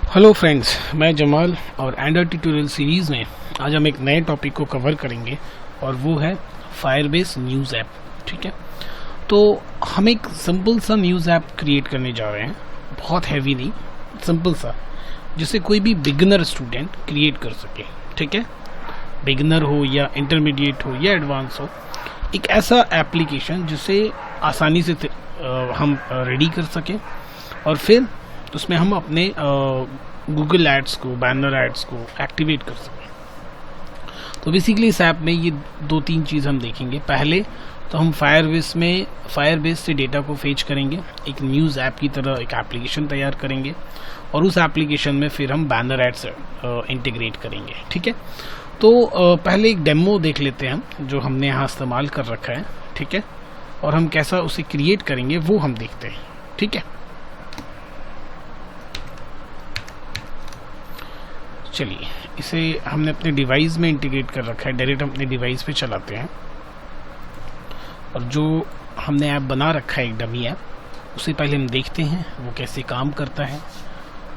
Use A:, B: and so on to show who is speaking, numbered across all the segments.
A: Hello friends, मैं जमाल और Android tutorial series में आज हम एक नए टॉपिक को कवर करेंगे और वो है फायरबेस न्यूज़ ऐप। ठीक है, तो हम एक सिंपल सा न्यूज़ ऐप क्रिएट करने जा रहे हैं, बहुत हैवी नहीं, सिंपल सा, जिसे कोई भी बिगिनर स्टूडेंट क्रिएट कर सके। ठीक है, बिगिनर हो या इंटरमीडिएट हो या एडवांस हो, एक ऐसा एप्लीकेशन जिसे आसानी से हम रेडी कर सकें और फिर उसमें हम अपने गूगल एड्स को, बैनर एड्स को एक्टिवेट कर सकें। तो बेसिकली इस ऐप में ये दो तीन चीज़ हम देखेंगे। पहले तो हम फायरबेस से डेटा को फेच करेंगे, एक न्यूज़ ऐप की तरह एक एप्लीकेशन तैयार करेंगे और उस एप्लीकेशन में फिर हम बैनर एड्स इंटीग्रेट करेंगे। ठीक है, तो पहले एक डेमो देख लेते हैं हम, जो हमने यहाँ इस्तेमाल कर रखा है। ठीक है, और हम कैसा उसे क्रिएट करेंगे वो हम देखते हैं। ठीक है, चलिए इसे हमने अपने डिवाइस में इंटीग्रेट कर रखा है, डायरेक्ट हम अपने डिवाइस पे चलाते हैं और जो हमने ऐप बना रखा है, एक डमी ऐप, उसे पहले हम देखते हैं वो कैसे काम करता है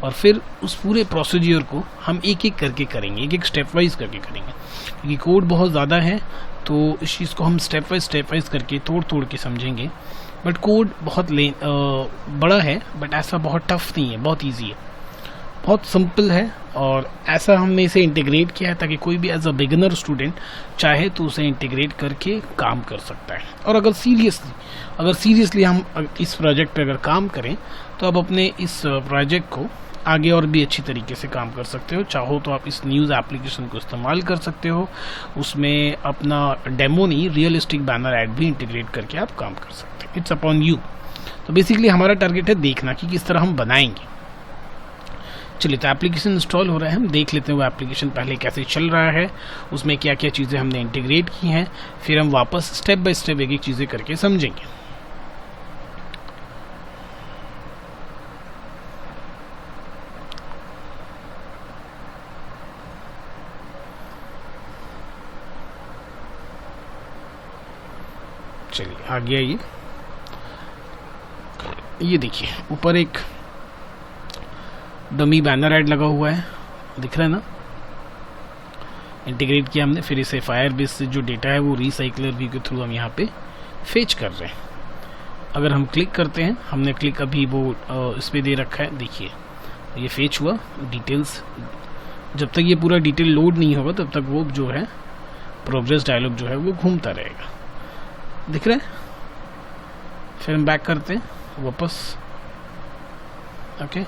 A: और फिर उस पूरे प्रोसीजर को हम एक एक करके करेंगे, एक एक स्टेप वाइज करके करेंगे, क्योंकि कोड बहुत ज़्यादा है तो इस चीज़ को हम स्टेप वाइज करके तोड़ के समझेंगे। बट कोड बहुत बड़ा है, बट ऐसा बहुत टफ नहीं है, बहुत ईजी है, बहुत सिंपल है और ऐसा हमने इसे इंटीग्रेट किया है ताकि कोई भी एज अ बिगिनर स्टूडेंट चाहे तो उसे इंटीग्रेट करके काम कर सकता है। और अगर सीरियसली हम इस प्रोजेक्ट पे अगर काम करें तो अब अपने इस प्रोजेक्ट को आगे और भी अच्छी तरीके से काम कर सकते हो। चाहो तो आप इस न्यूज़ एप्लीकेशन को इस्तेमाल कर सकते हो, उसमें अपना डेमो नहीं, रियलिस्टिक बैनर ऐड भी इंटीग्रेट करके आप काम कर सकते हैं। It's upon you. तो बेसिकली हमारा टारगेट है देखना कि किस तरह हम बनाएंगे। चलिए, तो एप्लीकेशन इंस्टॉल हो रहा है, हम देख लेते हैं वो एप्लीकेशन पहले कैसे चल रहा है, उसमें क्या क्या चीज़ें हमने इंटीग्रेट की हैं, फिर हम वापस स्टेप बाय स्टेप एक एक चीज़ें करके समझेंगे। चलिए आ गया ये देखिए ऊपर एक डमी बैनर ऐड लगा हुआ है, दिख रहा है ना, इंटीग्रेट किया हमने। फिर इसे फायरबेस से जो डेटा है वो रिसाइकलर व्यू के थ्रू हम यहाँ पे फेच कर रहे हैं। अगर हम क्लिक करते हैं, हमने क्लिक अभी वो इस पर दे रखा है, देखिए ये फेच हुआ डिटेल्स। जब तक ये पूरा डिटेल लोड नहीं होगा तब तक वो जो है प्रोग्रेस डायलॉग जो है वो घूमता रहेगा, दिख रहा है। फिर हम बैक करते हैं वापस, ओके।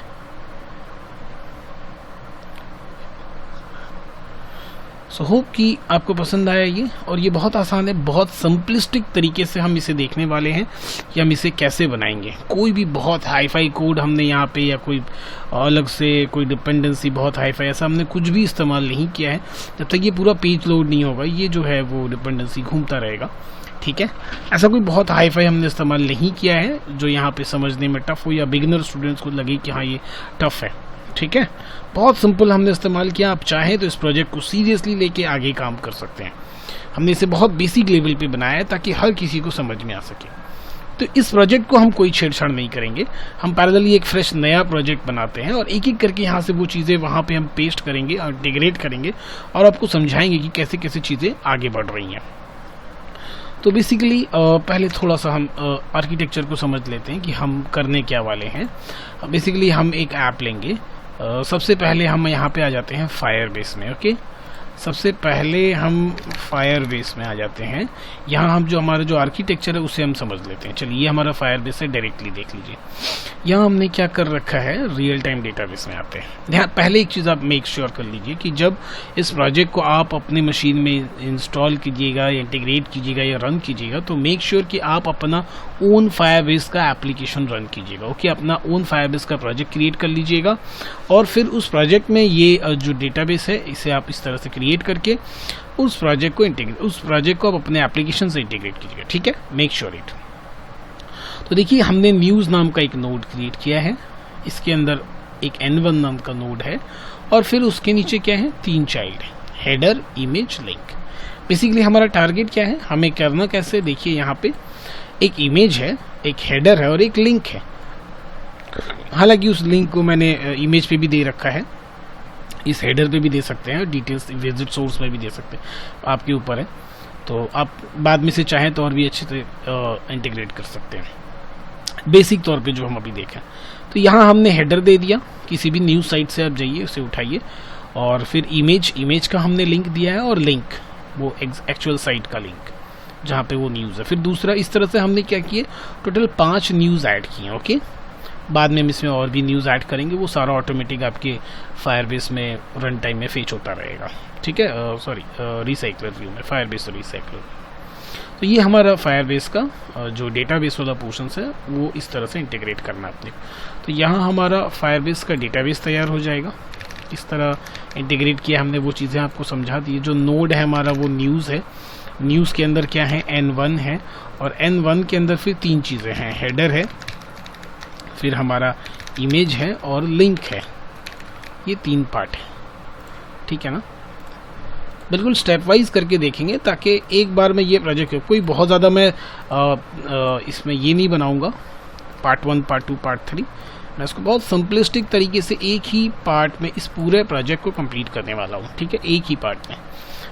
A: सो होप कि आपको पसंद आया ये, और ये बहुत आसान है, बहुत सिंपलिस्टिक तरीके से हम इसे देखने वाले हैं कि हम इसे कैसे बनाएंगे। कोई भी बहुत हाई-फाई कोड हमने यहाँ पे या कोई अलग से कोई डिपेंडेंसी बहुत हाई-फाई ऐसा हमने कुछ भी इस्तेमाल नहीं किया है। जब तक ये पूरा पेज लोड नहीं होगा ये जो है वो डिपेंडेंसी घूमता रहेगा। ठीक है, ऐसा कोई बहुत हाई-फाई हमने इस्तेमाल नहीं किया है जो यहाँ पे समझने में टफ हो या बिगिनर स्टूडेंट्स को लगे कि हाँ ये टफ है। ठीक है, बहुत सिंपल हमने इस्तेमाल किया। आप चाहें तो इस प्रोजेक्ट को सीरियसली लेके आगे काम कर सकते हैं। हमने इसे बहुत बेसिक लेवल पे बनाया है ताकि हर किसी को समझ में आ सके। तो इस प्रोजेक्ट को हम कोई छेड़छाड़ नहीं करेंगे, हम पैरेलली एक फ्रेश नया प्रोजेक्ट बनाते हैं और एक एक करके यहाँ से वो चीज़ें वहाँ पे हम पेस्ट करेंगे और इंटीग्रेट करेंगे और आपको समझाएंगे कि कैसे कैसे चीज़ें आगे बढ़ रही हैं। तो बेसिकली पहले थोड़ा सा हम आर्किटेक्चर को समझ लेते हैं कि हम करने क्या वाले हैं। बेसिकली हम एक ऐप लेंगे। सबसे पहले हम यहाँ पे आ जाते हैं फायरबेस में, ओके। सबसे पहले हम फायरबेस में आ जाते हैं। यहाँ हम जो हमारा जो आर्किटेक्चर है उसे हम समझ लेते हैं। चलिए, ये हमारा फायरबेस है, डायरेक्टली देख लीजिए। यहाँ हमने क्या कर रखा है, रियल टाइम डेटाबेस में आते हैं। यहाँ पहले एक चीज़ आप मेक श्योर कर लीजिए कि जब इस प्रोजेक्ट को आप अपने मशीन में इंस्टॉल कीजिएगा या इंटीग्रेट कीजिएगा या रन कीजिएगा तो मेक श्योर कि आप अपना ओन फायरबेस का एप्लीकेशन रन कीजिएगा, ओके। अपना ओन फायरबेस का प्रोजेक्ट क्रिएट कर लीजिएगा और फिर उस प्रोजेक्ट में ये जो डेटाबेस है इसे आप इस तरह से क्रिएट करके उस प्रोजेक्ट को आप अपने एप्लीकेशन से इंटीग्रेट कीजिएगा। ठीक है, मेक श्योर इट। तो देखिए, हमने न्यूज़ नाम का एक नोड क्रिएट किया है, इसके अंदर एक N1 नाम का नोड है और फिर उसके नीचे क्या है, 3 चाइल्ड है, हेडर, इमेज, लिंक। बेसिकली हमारा टारगेट क्या है, हमें करना कैसे, देखिए यहाँ पे एक इमेज है, एक हेडर है और एक लिंक है। हालांकि उस लिंक को मैंने इमेज पे भी दे रखा है, इस हेडर पे भी दे सकते हैं, डिटेल्स विजिट सोर्स में भी दे सकते हैं, आपके ऊपर है। तो आप बाद में से चाहें तो और भी अच्छे से इंटीग्रेट कर सकते हैं, बेसिक तौर पे जो हम अभी देखें। तो यहाँ हमने हेडर दे दिया, किसी भी न्यूज़ साइट से आप जाइए, उसे उठाइए, और फिर इमेज का हमने लिंक दिया है, और लिंक वो एक्चुअल साइट का लिंक जहाँ पे वो न्यूज़ है। फिर दूसरा, इस तरह से हमने क्या किए, टोटल 5 न्यूज़ ऐड किए। ओके, बाद में हम इसमें और भी न्यूज़ ऐड करेंगे, वो सारा ऑटोमेटिक आपके फायरबेस में रन टाइम में फेच होता रहेगा। ठीक है, सॉरी, रिसाइकलर व्यू में, फायरबेस और रिसाइकलर। तो ये हमारा फायरबेस का जो डेटाबेस वाला पोर्शन है वो इस तरह से इंटीग्रेट करना है अपने। तो यहाँ हमारा फायरबेस का डेटाबेस तैयार हो जाएगा। इस तरह इंटीग्रेट किया हमने, वो चीज़ें आपको समझा दी। जो नोड है हमारा वो न्यूज़ है, न्यूज़ के अंदर क्या है, N1 है, और N1 के अंदर फिर 3 चीज़ें हैं, हेडर है, फिर हमारा इमेज है और लिंक है। ये 3 पार्ट है। ठीक है ना, बिल्कुल स्टेप वाइज करके देखेंगे, ताकि एक बार में ये प्रोजेक्ट, कोई बहुत ज़्यादा मैं इसमें ये नहीं बनाऊंगा, पार्ट 1, पार्ट 2, पार्ट 3। मैं इसको बहुत सिंपलिस्टिक तरीके से एक ही पार्ट में इस पूरे प्रोजेक्ट को कंप्लीट करने वाला हूँ। ठीक है, एक ही पार्ट में,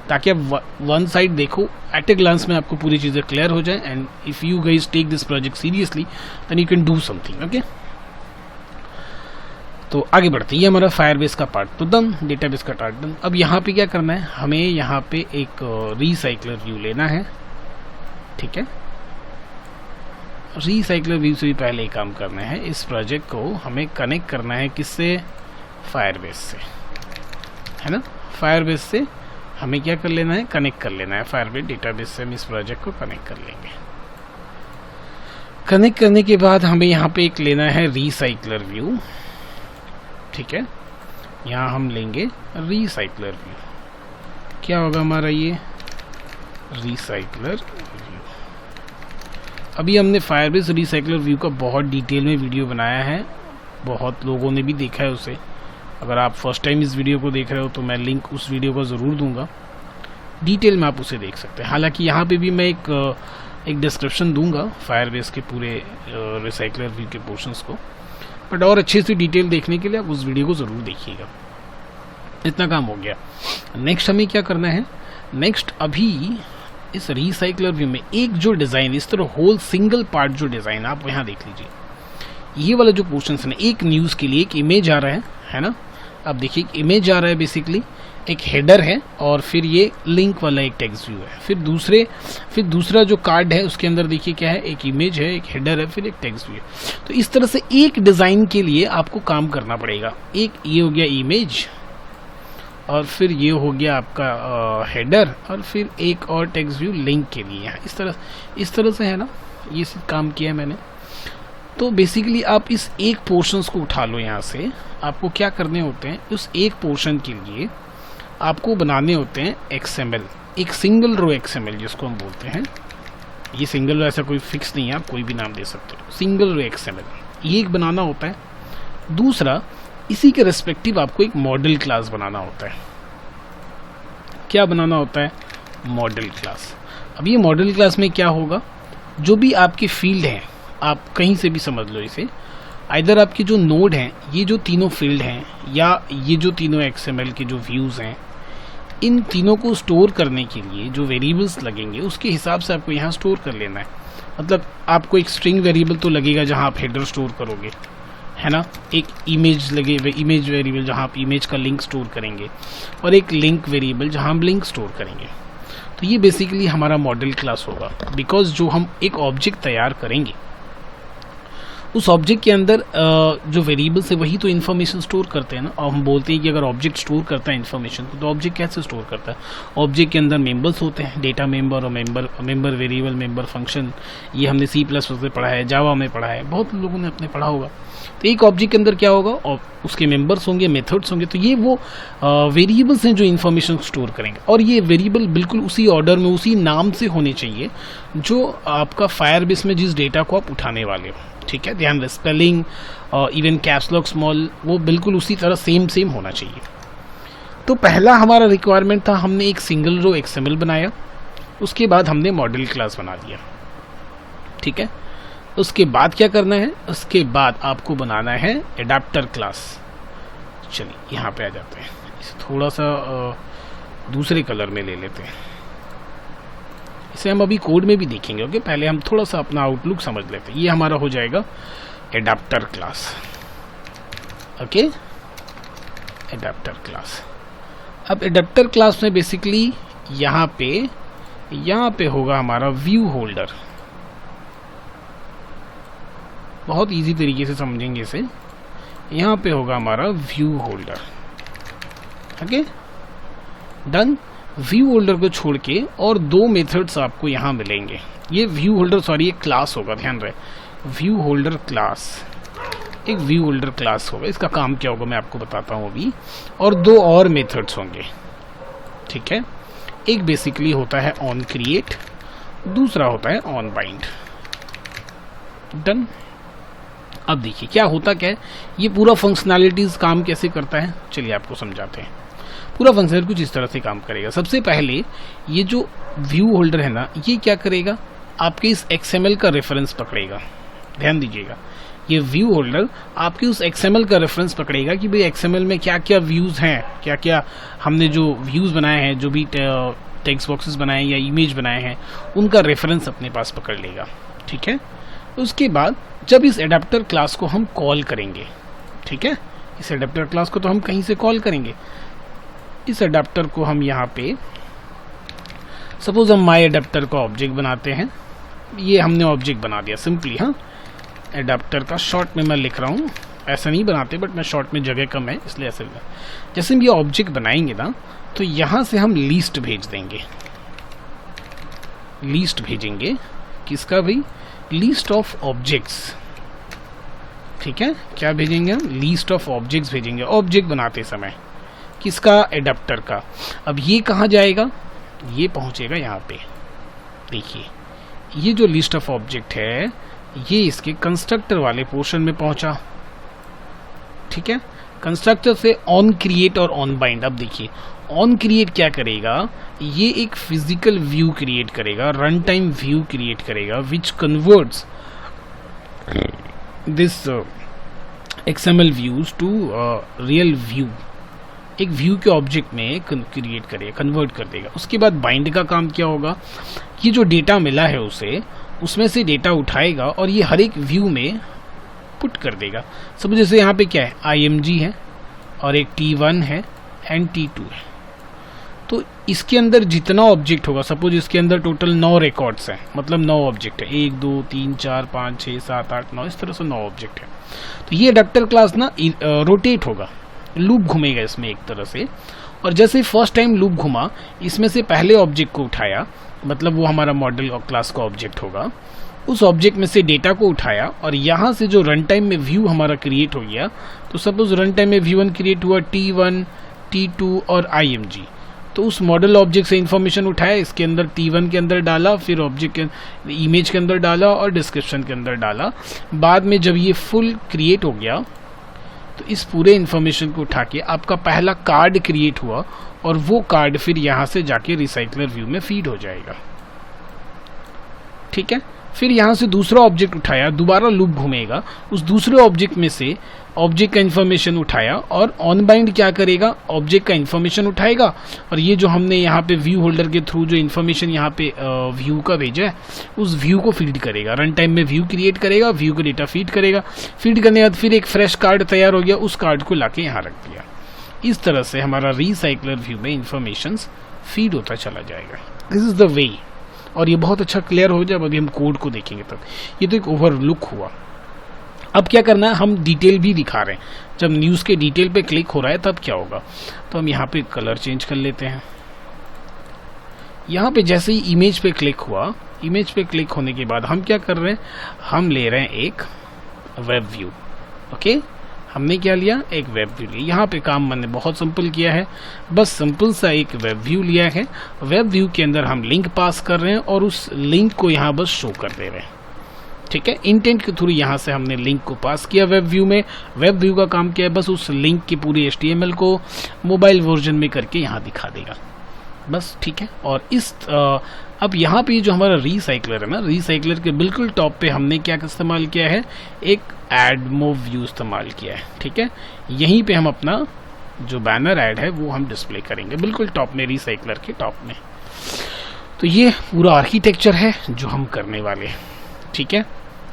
A: ताकि आप वन साइड देखो, एट ए ग्लांस में आपको पूरी चीज़ें क्लियर हो जाए। And if you guys take this project seriously then you can do something. Okay, तो आगे बढ़ते हैं। ये हमारा फायरबेस का पार्ट तो डन, डेटाबेस का पार्ट डन। अब यहाँ पे क्या करना है, हमें यहाँ पे एक रिसाइकलर व्यू लेना है। ठीक है, रिसाइकलर व्यू से भी पहले एक काम करना है, इस प्रोजेक्ट को हमें कनेक्ट करना है किससे, फायरबेस से, है ना। फायरबेस से हमें क्या कर लेना है, कनेक्ट कर लेना है। फायरबेस डेटाबेस से हम इस प्रोजेक्ट को कनेक्ट कर लेंगे। कनेक्ट करने के बाद हमें यहाँ पे एक लेना है रिसाइकलर व्यू। ठीक है, यहाँ हम लेंगे रिसाइकलर व्यू। क्या होगा हमारा ये रिसाइकलर व्यू। अभी हमने फायरबेस रिसाइकलर व्यू का बहुत डिटेल में वीडियो बनाया है, बहुत लोगों ने भी देखा है उसे। अगर आप फर्स्ट टाइम इस वीडियो को देख रहे हो तो मैं लिंक उस वीडियो का ज़रूर दूंगा, डिटेल में आप उसे देख सकते हैं। हालांकि यहाँ पे भी मैं एक डिस्क्रिप्शन दूंगा फायरबेस के पूरे रिसाइकलर व्यू के पोर्शंस को, बट और अच्छे से डिटेल देखने के लिए आप उस वीडियो को ज़रूर देखिएगा। इतना काम हो गया। नेक्स्ट हमें क्या करना है, नेक्स्ट अभी इस रिसाइकलर व्यू में एक जो डिज़ाइन, इस तरह होल सिंगल पार्ट जो डिज़ाइन आप यहाँ देख लीजिए, ये वाला जो पोर्शन है, एक न्यूज़ के लिए एक इमेज आ रहा है ना। अब देखिए, एक इमेज आ रहा है, बेसिकली एक हेडर है, और फिर ये लिंक वाला एक टेक्स्ट व्यू है। फिर दूसरा जो कार्ड है उसके अंदर देखिए क्या है, एक इमेज है, एक हेडर है, फिर एक टेक्स्ट व्यू है। तो इस तरह से एक डिज़ाइन के लिए आपको काम करना पड़ेगा। एक ये हो गया इमेज, और फिर ये हो गया आपका हेडर, और फिर एक और टेक्स्ट व्यू लिंक के लिए है। इस तरह से है ना, ये सब काम किया है मैंने। तो बेसिकली आप इस एक पोर्शंस को उठा लो यहाँ से। आपको क्या करने होते हैं, उस एक पोर्शन के लिए आपको बनाने होते हैं XML, एक सिंगल रो XML जिसको हम बोलते हैं। ये सिंगल रो ऐसा कोई फिक्स नहीं है, आप कोई भी नाम दे सकते हो। सिंगल रो XML ये एक बनाना होता है। दूसरा, इसी के रेस्पेक्टिव आपको एक मॉडल क्लास बनाना होता है। क्या बनाना होता है, मॉडल क्लास। अब ये मॉडल क्लास में क्या होगा, जो भी आपके फील्ड हैं, आप कहीं से भी समझ लो इसे, आइदर आपके जो नोड हैं, ये जो तीनों फील्ड हैं, या ये जो तीनों XML के जो व्यूज़ हैं, इन तीनों को स्टोर करने के लिए जो वेरिएबल्स लगेंगे उसके हिसाब से आपको यहाँ स्टोर कर लेना है। मतलब आपको एक स्ट्रिंग वेरिएबल तो लगेगा जहाँ आप हेडर स्टोर करोगे, है ना। एक इमेज लगे, इमेज वेरिएबल जहाँ आप इमेज का लिंक स्टोर करेंगे, और एक लिंक वेरिएबल जहाँ हम लिंक स्टोर करेंगे। तो ये बेसिकली हमारा मॉडल क्लास होगा, बिकॉज जो हम एक ऑब्जेक्ट तैयार करेंगे उस ऑब्जेक्ट के अंदर जो वेरिएबल्स है वही तो इन्फॉर्मेशन स्टोर करते हैं ना। और हम बोलते हैं कि अगर ऑब्जेक्ट स्टोर करता है इन्फॉर्मेशन, तो ऑब्जेक्ट कैसे स्टोर करता है, ऑब्जेक्ट के अंदर मेंबर्स होते हैं, डेटा मेंबर और मेंबर वेरिएबल, मेंबर फंक्शन। ये हमने C++ में पढ़ा है, जावा में पढ़ा है, बहुत लोगों ने अपने पढ़ा होगा। तो एक ऑब्जेक्ट के अंदर क्या होगा, और उसके मेंबर्स होंगे, मेथड्स होंगे। तो ये वो वेरिएबल्स हैं जो इन्फॉर्मेशन स्टोर करेंगे, और ये वेरिएबल बिल्कुल उसी ऑर्डर में, उसी नाम से होने चाहिए जो आपका फायरबेस में जिस डेटा को आप उठाने वाले हो। ठीक है, ध्यान रहे, spelling even caps lock small, वो बिल्कुल उसी तरह सेम होना चाहिए। तो पहला हमारा रिक्वायरमेंट था, हमने एक सिंगल रो XML बनाया, उसके बाद हमने मॉडल क्लास बना दिया। ठीक है, उसके बाद क्या करना है, उसके बाद आपको बनाना है एडाप्टर क्लास। चलिए यहाँ पे आ जाते हैं, इसे थोड़ा सा दूसरे कलर में ले लेते हैं। इसे हम अभी कोड में भी देखेंगे। ओके, पहले हम थोड़ा सा अपना आउटलुक समझ लेते हैं। ये हमारा हो जाएगा adapter class. Okay, adapter class. अब एडाप्टर क्लास में बेसिकली यहाँ पे होगा हमारा व्यू होल्डर। बहुत इजी तरीके से समझेंगे इसे। यहाँ पे होगा हमारा view holder. Okay, done. View holder को छोड़ के और दो मेथड्स आपको यहाँ मिलेंगे। ये व्यू होल्डर, सॉरी ये क्लास होगा, ध्यान रहे, व्यू होल्डर क्लास, एक व्यू होल्डर क्लास होगा। इसका काम क्या होगा मैं आपको बताता हूँ अभी। और दो और मेथड्स होंगे, ठीक है। एक बेसिकली होता है ऑन क्रिएट, दूसरा होता है ऑन बाइंड। डन। अब देखिए क्या होता क्या है, ये पूरा फंक्शनैलिटीज काम कैसे करता है, चलिए आपको समझाते हैं। पूरा फंक्शनल कुछ इस तरह से काम करेगा। सबसे पहले ये जो व्यू होल्डर है ना, ये क्या करेगा, आपके इस XML का रेफरेंस पकड़ेगा। ध्यान दीजिएगा, ये व्यू होल्डर आपके उस XML का रेफरेंस पकड़ेगा कि भाई XML में क्या क्या व्यूज हैं, क्या क्या हमने जो व्यूज बनाए हैं, जो भी टेक्स्ट बॉक्सेस बनाए या इमेज बनाए हैं, उनका रेफरेंस अपने पास पकड़ लेगा, ठीक है। उसके बाद जब इस एडाप्टर क्लास को हम कॉल करेंगे, ठीक है, इस एडाप्टर क्लास को तो हम कहीं से कॉल करेंगे। इस एडाप्टर को हम यहाँ पे सपोज हम माई एडाप्टर का ऑब्जेक्ट बनाते हैं। ये हमने ऑब्जेक्ट बना दिया सिंपली। हाँ, एडाप्टर का शॉर्ट में मैं लिख रहा हूँ, ऐसा नहीं बनाते बट मैं शॉर्ट में जगह कम है इसलिए ऐसे। जैसे हम ये ऑब्जेक्ट बनाएंगे ना, तो यहाँ से हम लिस्ट भेज देंगे। लिस्ट भेजेंगे किसका भाई, लिस्ट ऑफ ऑब्जेक्ट्स, ठीक है। क्या भेजेंगे हम, लिस्ट ऑफ ऑब्जेक्ट्स भेजेंगे ऑब्जेक्ट बनाते समय। किसका, एडाप्टर का। अब ये कहाँ जाएगा, ये पहुंचेगा यहाँ पे। देखिए ये जो लिस्ट ऑफ ऑब्जेक्ट है, ये इसके कंस्ट्रक्टर वाले पोर्शन में पहुंचा, ठीक है। कंस्ट्रक्टर से ऑन क्रिएट और ऑन बाइंड। अब देखिए ऑन क्रिएट क्या करेगा, ये एक फिजिकल व्यू क्रिएट करेगा, रन टाइम व्यू क्रिएट करेगा, which converts this XML views to real view. एक व्यू के ऑब्जेक्ट में क्रिएट करेगा, कन्वर्ट कर देगा। उसके बाद बाइंड का काम क्या होगा, ये जो डेटा मिला है उसे, उसमें से डेटा उठाएगा और ये हर एक व्यू में पुट कर देगा। सब जैसे यहाँ पे क्या है, IMG है और एक T1 है एंड T2 है। तो इसके अंदर जितना ऑब्जेक्ट होगा, सपोज इसके अंदर टोटल 9 रिकॉर्ड्स हैं, मतलब 9 ऑब्जेक्ट है, 1 2 3 4 5 6 7 8 9, इस तरह से 9 ऑब्जेक्ट है। तो ये एडाप्टर क्लास ना रोटेट होगा, लूप घूमेगा इसमें एक तरह से। और जैसे फर्स्ट टाइम लूप घुमा, इसमें से पहले ऑब्जेक्ट को उठाया, मतलब वो हमारा मॉडल और क्लास का ऑब्जेक्ट होगा, उस ऑब्जेक्ट में से डेटा को उठाया और यहाँ से जो रन टाइम में व्यू हमारा क्रिएट हो गया, तो सपोज रन टाइम में V1 क्रिएट हुआ, T1 T2 और IMG। तो उस मॉडल ऑब्जेक्ट से इंफॉर्मेशन उठाया, इसके अंदर T1 के अंदर डाला, फिर ऑब्जेक्ट के इमेज के अंदर डाला और डिस्क्रिप्शन के अंदर डाला। बाद में जब ये फुल क्रिएट हो गया, तो इस पूरे इंफॉर्मेशन को उठा के आपका पहला कार्ड क्रिएट हुआ और वो कार्ड फिर यहाँ से जाके रिसाइकलर व्यू में फीड हो जाएगा, ठीक है। फिर यहाँ से दूसरा ऑब्जेक्ट उठाया, दोबारा लूप घूमेगा, उस दूसरे ऑब्जेक्ट में से ऑब्जेक्ट का इन्फॉर्मेशन उठाया और ऑन बाइंड क्या करेगा, ऑब्जेक्ट का इन्फॉर्मेशन उठाएगा और ये जो हमने यहाँ पे व्यू होल्डर के थ्रू जो इन्फॉर्मेशन यहाँ पे व्यू का भेजा है, उस व्यू को फीड करेगा। रन टाइम में व्यू क्रिएट करेगा, व्यू का डेटा फीड करेगा, फीड करने के बाद फिर एक फ्रेश कार्ड तैयार हो गया, उस कार्ड को लाके यहाँ रख दिया। इस तरह से हमारा रिसाइकलर व्यू में इंफॉर्मेशन फीड होता चला जाएगा। This is the way. और ये बहुत अच्छा क्लियर हो जाए, अभी हम कोड को देखेंगे तब। ये तो एक ओवरलुक हुआ। अब क्या करना है, हम डिटेल भी दिखा रहे हैं। जब न्यूज़ के डिटेल पे क्लिक हो रहा है तब क्या होगा, तो हम यहाँ पे कलर चेंज कर लेते हैं। यहाँ पे जैसे ही इमेज पे क्लिक हुआ, इमेज पे क्लिक होने के बाद हम क्या कर रहे हैं, हम ले रहे हैं एक वेब व्यू। ओके, हमने क्या लिया, एक वेब व्यू लिया। यहाँ पे काम मैंने बहुत सिंपल किया है, बस सिंपल सा एक वेब व्यू लिया है। वेब व्यू के अंदर हम लिंक पास कर रहे हैं और उस लिंक को यहाँ बस शो कर दे रहे हैं, ठीक है। इंटेंट के थ्रू यहाँ से हमने लिंक को पास किया वेब व्यू में। वेब व्यू का काम क्या है, बस उस लिंक की पूरी HTML को मोबाइल वर्जन में करके यहाँ दिखा देगा, बस, ठीक है। और इस अब यहाँ पे जो हमारा रीसाइकलर है ना, रीसाइकलर के बिल्कुल टॉप पे हमने क्या इस्तेमाल किया है, एक ऐड मूव व्यू इस्तेमाल किया है। ठीक है, यहीं पे हम अपना जो बैनर ऐड है वो हम डिस्प्ले करेंगे बिल्कुल टॉप में, रीसाइकलर के टॉप में। तो ये पूरा आर्किटेक्चर है जो हम करने वाले हैं। ठीक है,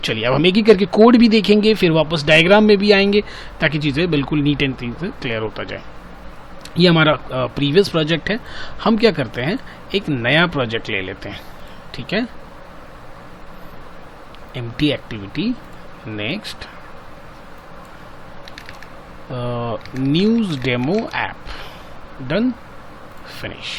A: चलिए अब हम एक ही करके कोड भी देखेंगे, फिर वापस डायग्राम में भी आएंगे ताकि चीज़ें बिल्कुल नीट एंड क्लीन से क्लियर होता जाए। ये हमारा प्रीवियस प्रोजेक्ट है। हम क्या करते हैं, एक नया प्रोजेक्ट ले लेते हैं। ठीक है, empty activity, next news demo app, done, finish.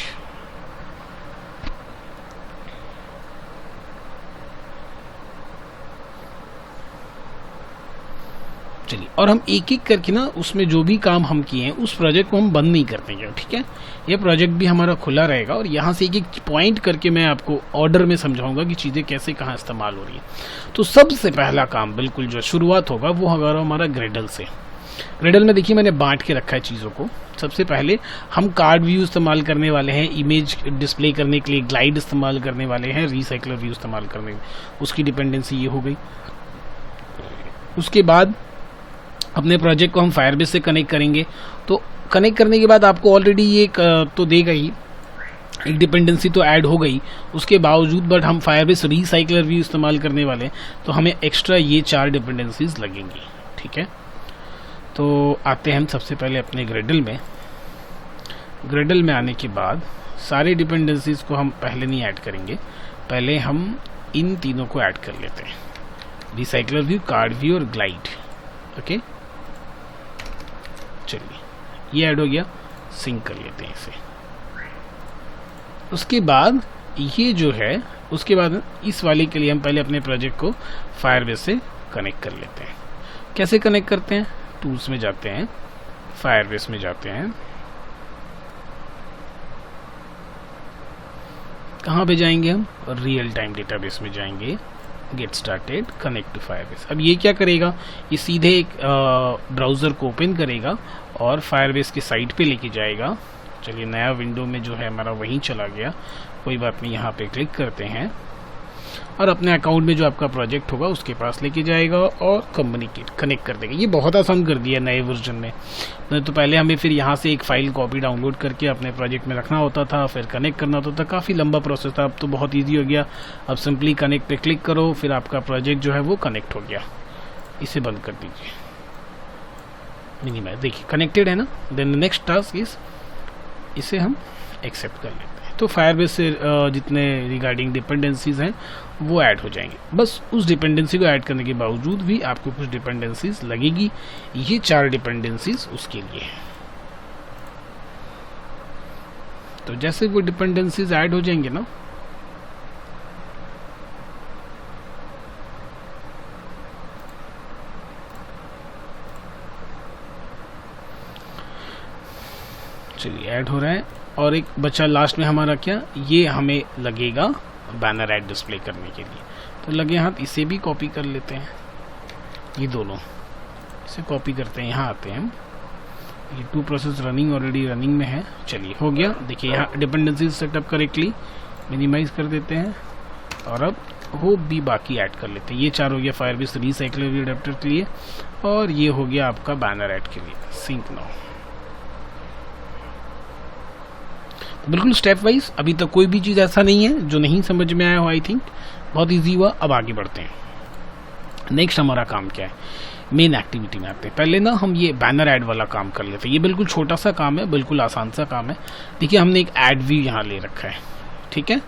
A: चलिए, और हम एक एक करके ना उसमें जो भी काम हम किए हैं उस प्रोजेक्ट को हम बंद नहीं करते हैं। ठीक है, ये प्रोजेक्ट भी हमारा खुला रहेगा और यहाँ से एक एक पॉइंट करके मैं आपको ऑर्डर में समझाऊंगा कि चीज़ें कैसे कहाँ इस्तेमाल हो रही है। तो सबसे पहला काम बिल्कुल जो शुरुआत होगा वो होगा हमारा ग्रेडल से। ग्रेडल में देखिए मैंने बांट के रखा है चीज़ों को। सबसे पहले हम कार्ड व्यू इस्तेमाल करने वाले हैं, इमेज डिस्प्ले करने के लिए ग्लाइड इस्तेमाल करने वाले हैं, रीसाइकलर व्यू इस्तेमाल करने, उसकी डिपेंडेंसी ये हो गई। उसके बाद अपने प्रोजेक्ट को हम फायरबेस से कनेक्ट करेंगे। तो कनेक्ट करने के बाद आपको ऑलरेडी ये तो देगा ही, एक डिपेंडेंसी तो ऐड हो गई। उसके बावजूद बट हम फायरबेस रीसाइकलर व्यू इस्तेमाल करने वाले हैं तो हमें एक्स्ट्रा ये 4 डिपेंडेंसीज लगेंगी। ठीक है, तो आते हैं हम सबसे पहले अपने ग्रेडल में। ग्रेडल में आने के बाद सारे डिपेंडेंसीज को हम पहले नहीं ऐड करेंगे, पहले हम इन तीनों को ऐड कर लेते हैं, रिसाइकलर व्यू, कार्ड व्यू और ग्लाइड। ओके, चलिए ये ऐड हो गया, सिंक कर लेते हैं इसे। उसके बाद ये जो है, उसके बाद इस वाले के लिए हम पहले अपने प्रोजेक्ट को फायरबेस से कनेक्ट कर लेते हैं। कैसे कनेक्ट करते हैं, टूल्स में जाते हैं, फायरबेस में जाते हैं, कहाँ पे जाएंगे हम, रियल टाइम डेटाबेस में जाएंगे, get started, connect to Firebase. अब ये क्या करेगा, ये सीधे एक ब्राउज़र को ओपन करेगा और फायरबेस के साइट पे लेके जाएगा। चलिए नया विंडो में जो है हमारा वहीं चला गया, कोई बात नहीं, यहाँ पे क्लिक करते हैं और अपने अकाउंट में जो आपका प्रोजेक्ट होगा उसके पास लेके जाएगा और कनेक्ट कर देगा। ये बहुत आसान कर दिया नए वर्जन में। नहीं तो पहले हमें फिर यहाँ से एक फ़ाइल कॉपी डाउनलोड करके अपने प्रोजेक्ट में रखना होता था, फिर कनेक्ट करना होता था, काफ़ी लंबा प्रोसेस था। अब तो बहुत ईजी हो गया, अब सिंपली कनेक्ट पे क्लिक करो, फिर आपका प्रोजेक्ट जो है वो कनेक्ट हो गया। इसे बंद कर दीजिए, मिनिमाइज, देखिए कनेक्टेड है ना। देन नेक्स्ट टास्क इज, इसे हम एक्सेप्ट कर लेते हैं। तो फायरबेस से जितने रिगार्डिंग डिपेंडेंसीज हैं वो ऐड हो जाएंगे। बस उस डिपेंडेंसी को ऐड करने के बावजूद भी आपको कुछ डिपेंडेंसीज लगेगी, ये 4 डिपेंडेंसीज उसके लिए है। तो जैसे वो डिपेंडेंसीज ऐड हो जाएंगे ना, चलिए ऐड हो रहा है। और एक बचा लास्ट में हमारा क्या, ये हमें लगेगा बैनर ऐड डिस्प्ले करने के लिए। तो लगे हाथ, इसे भी कॉपी कर लेते हैं, ये दोनों इसे कॉपी करते हैं, यहाँ आते हैं हम। ये 2 प्रोसेस रनिंग, ऑलरेडी रनिंग में है। चलिए हो गया, देखिए यहाँ डिपेंडेंसीज सेटअप करेक्टली, मिनिमाइज कर देते हैं और अब वो भी बाकी ऐड कर लेते हैं। ये 4 हो गया फायरबेस रीसाइकलर अडेप्टर के लिए और ये हो गया आपका बैनर ऐड के लिए। Sync now. बिल्कुल स्टेप वाइज, अभी तक कोई भी चीज़ ऐसा नहीं है जो नहीं समझ में आया हो। आई थिंक बहुत इजी हुआ। अब आगे बढ़ते हैं। नेक्स्ट हमारा काम क्या है, मेन एक्टिविटी में आते हैं। पहले ना हम ये बैनर ऐड वाला काम कर लेते हैं। ये बिल्कुल छोटा सा काम है, बिल्कुल आसान सा काम है। देखिए हमने एक ऐड व्यू यहाँ ले रखा है, ठीक है,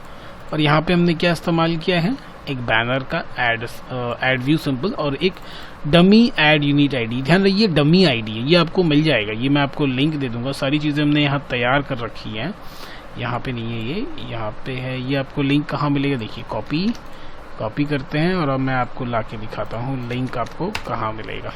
A: और यहाँ पे हमने क्या इस्तेमाल किया है, एक बैनर का ऐड व्यू सिंपल और एक डमी ऐड यूनिट आईडी। ध्यान रखिए डमी आईडी है, ये आपको मिल जाएगा, ये मैं आपको लिंक दे दूंगा। सारी चीज़ें हमने यहाँ तैयार कर रखी हैं, यहाँ पे नहीं है, ये यहाँ पे है। ये आपको लिंक कहाँ मिलेगा, देखिए कॉपी करते हैं और अब मैं आपको ला के दिखाता हूँ लिंक आपको कहाँ मिलेगा।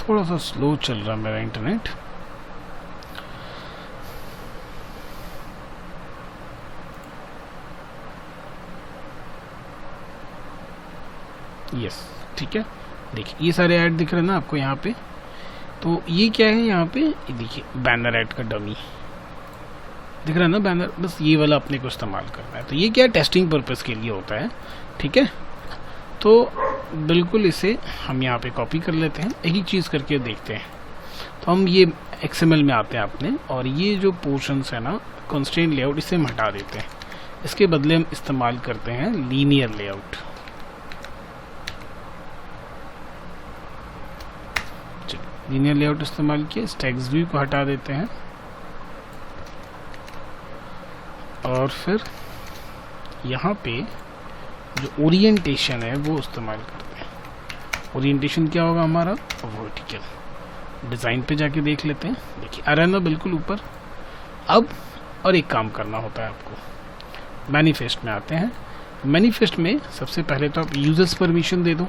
A: थोड़ा सा स्लो चल रहा मेरा इंटरनेट। यस ठीक है, देखिए ये सारे ऐड दिख रहे हैं ना आपको यहाँ पे। तो ये क्या है यहाँ पे, ये देखिए बैनर ऐड का डमी दिख रहा है ना बैनर, बस ये वाला अपने को इस्तेमाल करना है। तो ये क्या है, टेस्टिंग पर्पस के लिए होता है, ठीक है। तो बिल्कुल इसे हम यहाँ पे कॉपी कर लेते हैं, एक ही चीज़ करके देखते हैं। तो हम ये XML में आते हैं अपने, और ये जो पोर्शंस है ना कंस्ट्रेंट लेआउट, इसे हम हटा देते हैं। इसके बदले हम इस्तेमाल करते हैं लीनियर लेआउट। लीनियर लेआउट इस्तेमाल किया, इस टेक्स्ट व्यू को हटा देते हैं और फिर यहाँ पे जो ओरिएंटेशन है वो इस्तेमाल करते हैं। ओरिएंटेशन क्या होगा हमारा, वर्टिकल। डिज़ाइन पे जाके देख लेते हैं, देखिए आ रहा है ना बिल्कुल ऊपर। अब और एक काम करना होता है आपको, मैनिफेस्ट में आते हैं। मैनिफेस्ट में सबसे पहले तो आप यूजर्स परमिशन दे दो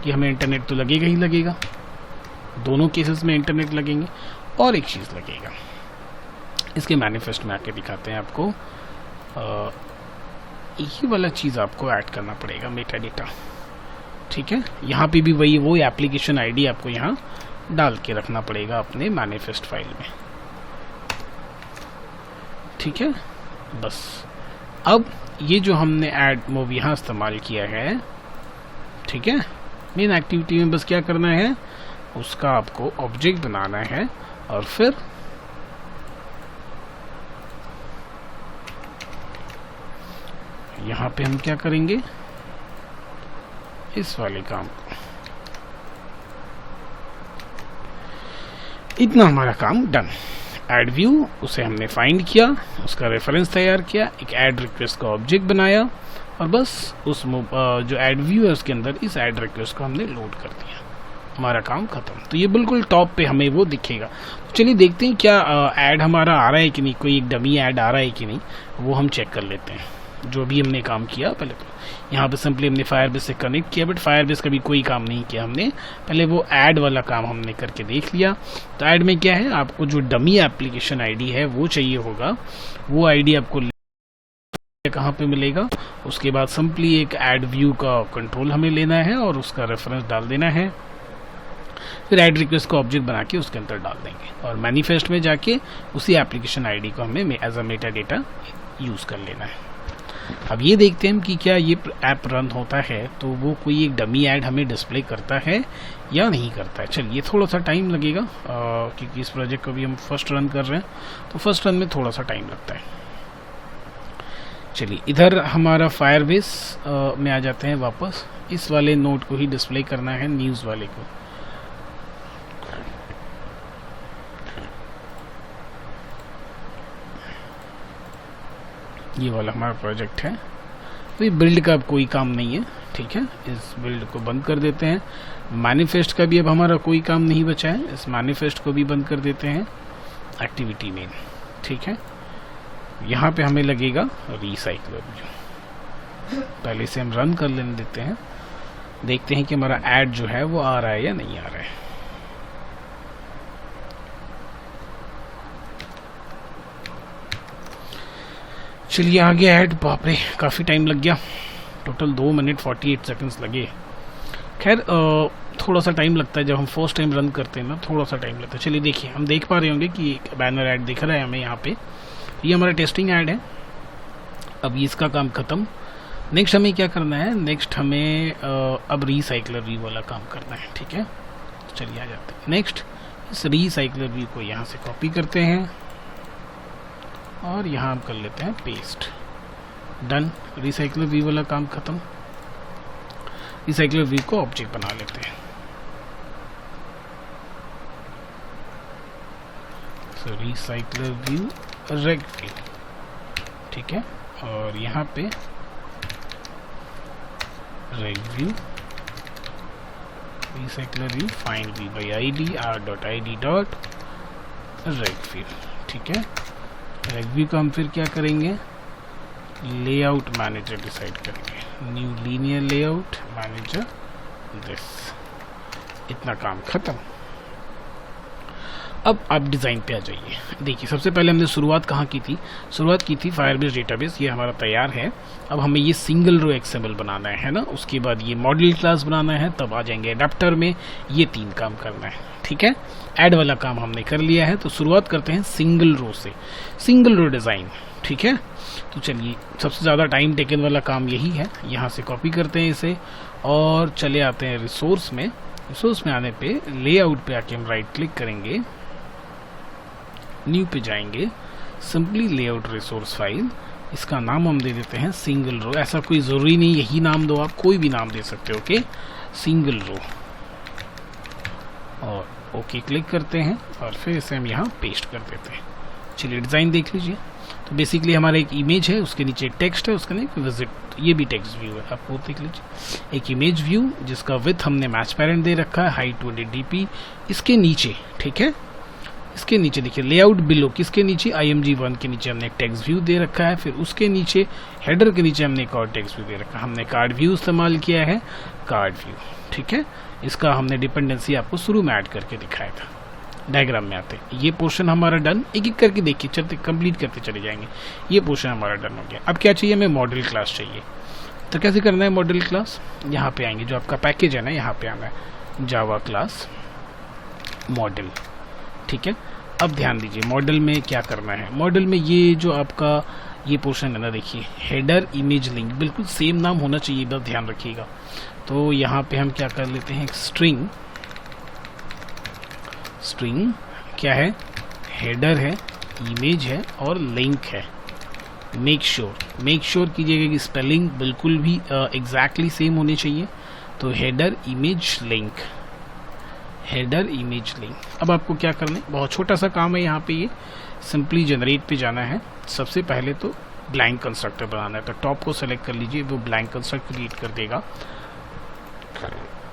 A: कि हमें इंटरनेट तो लगेगा ही लगेगा, दोनों केसेस में इंटरनेट लगेंगे। और एक चीज़ लगेगा, इसके मैनिफेस्ट में आके दिखाते हैं आपको, ये वाला चीज़ आपको ऐड करना पड़ेगा, मेटा डेटा, ठीक है। यहाँ पे भी वही वो एप्लीकेशन आईडी आपको यहाँ डाल के रखना पड़ेगा अपने मैनिफेस्ट फाइल में, ठीक है। बस अब ये जो हमने ऐड मूव यहाँ इस्तेमाल किया है, ठीक है, मेन एक्टिविटी में बस क्या करना है, उसका आपको ऑब्जेक्ट बनाना है और फिर यहाँ पे हम क्या करेंगे, इस वाले काम को, इतना हमारा काम डन। ऐड व्यू, उसे हमने फाइंड किया, उसका रेफरेंस तैयार किया, एक ऐड रिक्वेस्ट का ऑब्जेक्ट बनाया और बस उस जो ऐड व्यू है उसके अंदर इस ऐड रिक्वेस्ट को हमने लोड कर दिया, हमारा काम खत्म। तो ये बिल्कुल टॉप पे हमें वो दिखेगा। तो चलिए देखते हैं क्या ऐड हमारा आ रहा है कि नहीं, कोई एक डमी ऐड आ रहा है कि नहीं, वो हम चेक कर लेते हैं। जो भी हमने काम किया पहले, तो यहाँ पे सिंपली हमने फायरबेस से कनेक्ट किया, बट फायरबेस का भी कोई काम नहीं किया हमने, पहले वो ऐड वाला काम हमने करके देख लिया। तो ऐड में क्या है, आपको जो डमी एप्लीकेशन आईडी है वो चाहिए होगा, वो आईडी आपको कहाँ पे मिलेगा। उसके बाद सिंपली एक ऐड व्यू का कंट्रोल हमें लेना है और उसका रेफरेंस डाल देना है, फिर ऐड रिक्वेस्ट का ऑब्जेक्ट बना के उसके अंदर डाल देंगे और मैनिफेस्ट में जाके उसी एप्लीकेशन आईडी को हमें as a meta data use कर लेना है। अब ये देखते हैं कि क्या ये ऐप रन होता है तो वो कोई एक डमी ऐड हमें डिस्प्ले करता है या नहीं करता है। चलिए थोड़ा सा टाइम लगेगा क्योंकि इस प्रोजेक्ट को भी हम फर्स्ट रन कर रहे हैं, तो फर्स्ट रन में थोड़ा सा टाइम लगता है। चलिए इधर हमारा फायरबेस में आ जाते हैं वापस, इस वाले नोट को ही डिस्प्ले करना है, न्यूज़ वाले को। ये वाला हमारा प्रोजेक्ट है, तो ये बिल्ड का अब कोई काम नहीं है, ठीक है। इस बिल्ड को बंद कर देते हैं। मैनिफेस्ट का भी अब हमारा कोई काम नहीं बचा है, इस मैनिफेस्ट को भी बंद कर देते हैं एक्टिविटी में, ठीक है। यहाँ पे हमें लगेगा रिसाइकलर व्यू, पहले से हम रन कर लेने देते हैं, देखते हैं कि हमारा ऐड जो है वो आ रहा है या नहीं आ रहा है। चलिए आ गया ऐड, बाप रे काफ़ी टाइम लग गया, टोटल 2 मिनट 48 सेकंड्स लगे। खैर थोड़ा सा टाइम लगता है जब हम फर्स्ट टाइम रन करते हैं ना, थोड़ा सा टाइम लगता है। चलिए देखिए, हम देख पा रहे होंगे कि एक बैनर ऐड दिख रहा है हमें यहाँ पे, ये हमारा टेस्टिंग ऐड है। अब इसका काम ख़त्म। नेक्स्ट हमें क्या करना है, नेक्स्ट हमें अब रिसाइकलर व्यू वाला काम करना है, ठीक है। तो चलिए आ जाते हैं नेक्स्ट, इस रिसाइकलर व्यू को यहाँ से कॉपी करते हैं और यहाँ हम कर लेते हैं पेस्ट, डन। रिसाइकलर व्यू वाला काम खत्म। रिसाइकलर व्यू को ऑब्जेक्ट बना लेते हैं, सो रिसाइकलर व्यू रेग व्यू, ठीक है। और यहाँ पे रेग view recycler view find view by ID r.id dot रेग व्यू, ठीक है। रेग व्यू का हम फिर क्या करेंगे, लेआउट मैनेजर डिसाइड करेंगे, new linear layout manager this, इतना काम खत्म। अब आप डिज़ाइन पे आ जाइए। देखिए सबसे पहले हमने शुरुआत कहाँ की थी, शुरुआत की थी फायरबेस डेटाबेस, ये हमारा तैयार है। अब हमें ये सिंगल रो एक्सएमएल बनाना है ना, उसके बाद ये मॉडल क्लास बनाना है, तब आ जाएंगे एडाप्टर में, ये 3 काम करना है। ठीक है, ऐड वाला काम हमने कर लिया है, तो शुरुआत करते हैं सिंगल रो से, सिंगल रो डिज़ाइन। ठीक है, तो चलिए सबसे ज़्यादा टाइम टेकन वाला काम यही है। यहाँ से कॉपी करते हैं इसे और चले आते हैं रिसोर्स में। रिसोर्स में आने पे लेआउट पे आके हम राइट क्लिक करेंगे, न्यू पे जाएंगे, सिंपली लेआउट रिसोर्स फाइल, इसका नाम हम दे देते हैं सिंगल रो। ऐसा कोई ज़रूरी नहीं यही नाम दो, आप कोई भी नाम दे सकते हो। ओके, सिंगल रो, और ओके क्लिक करते हैं और फिर इसे हम यहाँ पेस्ट कर देते हैं। चलिए डिज़ाइन देख लीजिए। तो बेसिकली हमारा एक इमेज है, उसके नीचे टेक्स्ट है, उसका नहीं विजिट, ये भी टेक्स्ट व्यू है, आप वो देख लीजिए। एक इमेज व्यू जिसका विथ हमने मैच पैरेंट दे रखा है, हाइट 20 dp, इसके नीचे। ठीक है, इसके नीचे देखिए लेआउट बिलो, किसके नीचे, img1 के नीचे हमने एक टेक्स्ट व्यू दे रखा है, फिर उसके नीचे हेडर के नीचे हमने एक और टेक्स्ट व्यू दे रखा है। हमने कार्ड व्यू इस्तेमाल किया है, कार्ड व्यू। ठीक है, इसका हमने डिपेंडेंसी आपको शुरू में ऐड करके दिखाया था। डायग्राम में आते ये पोर्शन हमारा डन, एक एक करके देखिए, चलते कंप्लीट करते चले जाएंगे। ये पोर्शन हमारा डन हो गया। अब क्या चाहिए, हमें मॉडल क्लास चाहिए। तो कैसे करना है मॉडल क्लास, यहाँ पे आएंगे, जो आपका पैकेज है ना, यहाँ पे आना है जावा क्लास मॉडल। ठीक है, अब ध्यान दीजिए मॉडल में क्या करना है। मॉडल में ये जो आपका ये पोर्शन है ना, देखिए हेडर इमेज लिंक, बिल्कुल सेम नाम होना चाहिए, बस ध्यान रखिएगा। तो यहाँ पे हम क्या कर लेते हैं, स्ट्रिंग, स्ट्रिंग क्या है, हेडर है, इमेज है और लिंक है। मेक श्योर कीजिएगा कि स्पेलिंग बिल्कुल भी एग्जैक्टली सेम होनी चाहिए। तो header image link, header image link. अब आपको क्या करना है, बहुत छोटा सा काम है यहाँ पे, ये सिंपली जनरेट पे जाना है। सबसे पहले तो ब्लैंक कंस्ट्रक्टर बनाना है, तो टॉप को सेलेक्ट कर लीजिए, वो ब्लैंक कंस्ट्रक्टर क्रिएट कर देगा।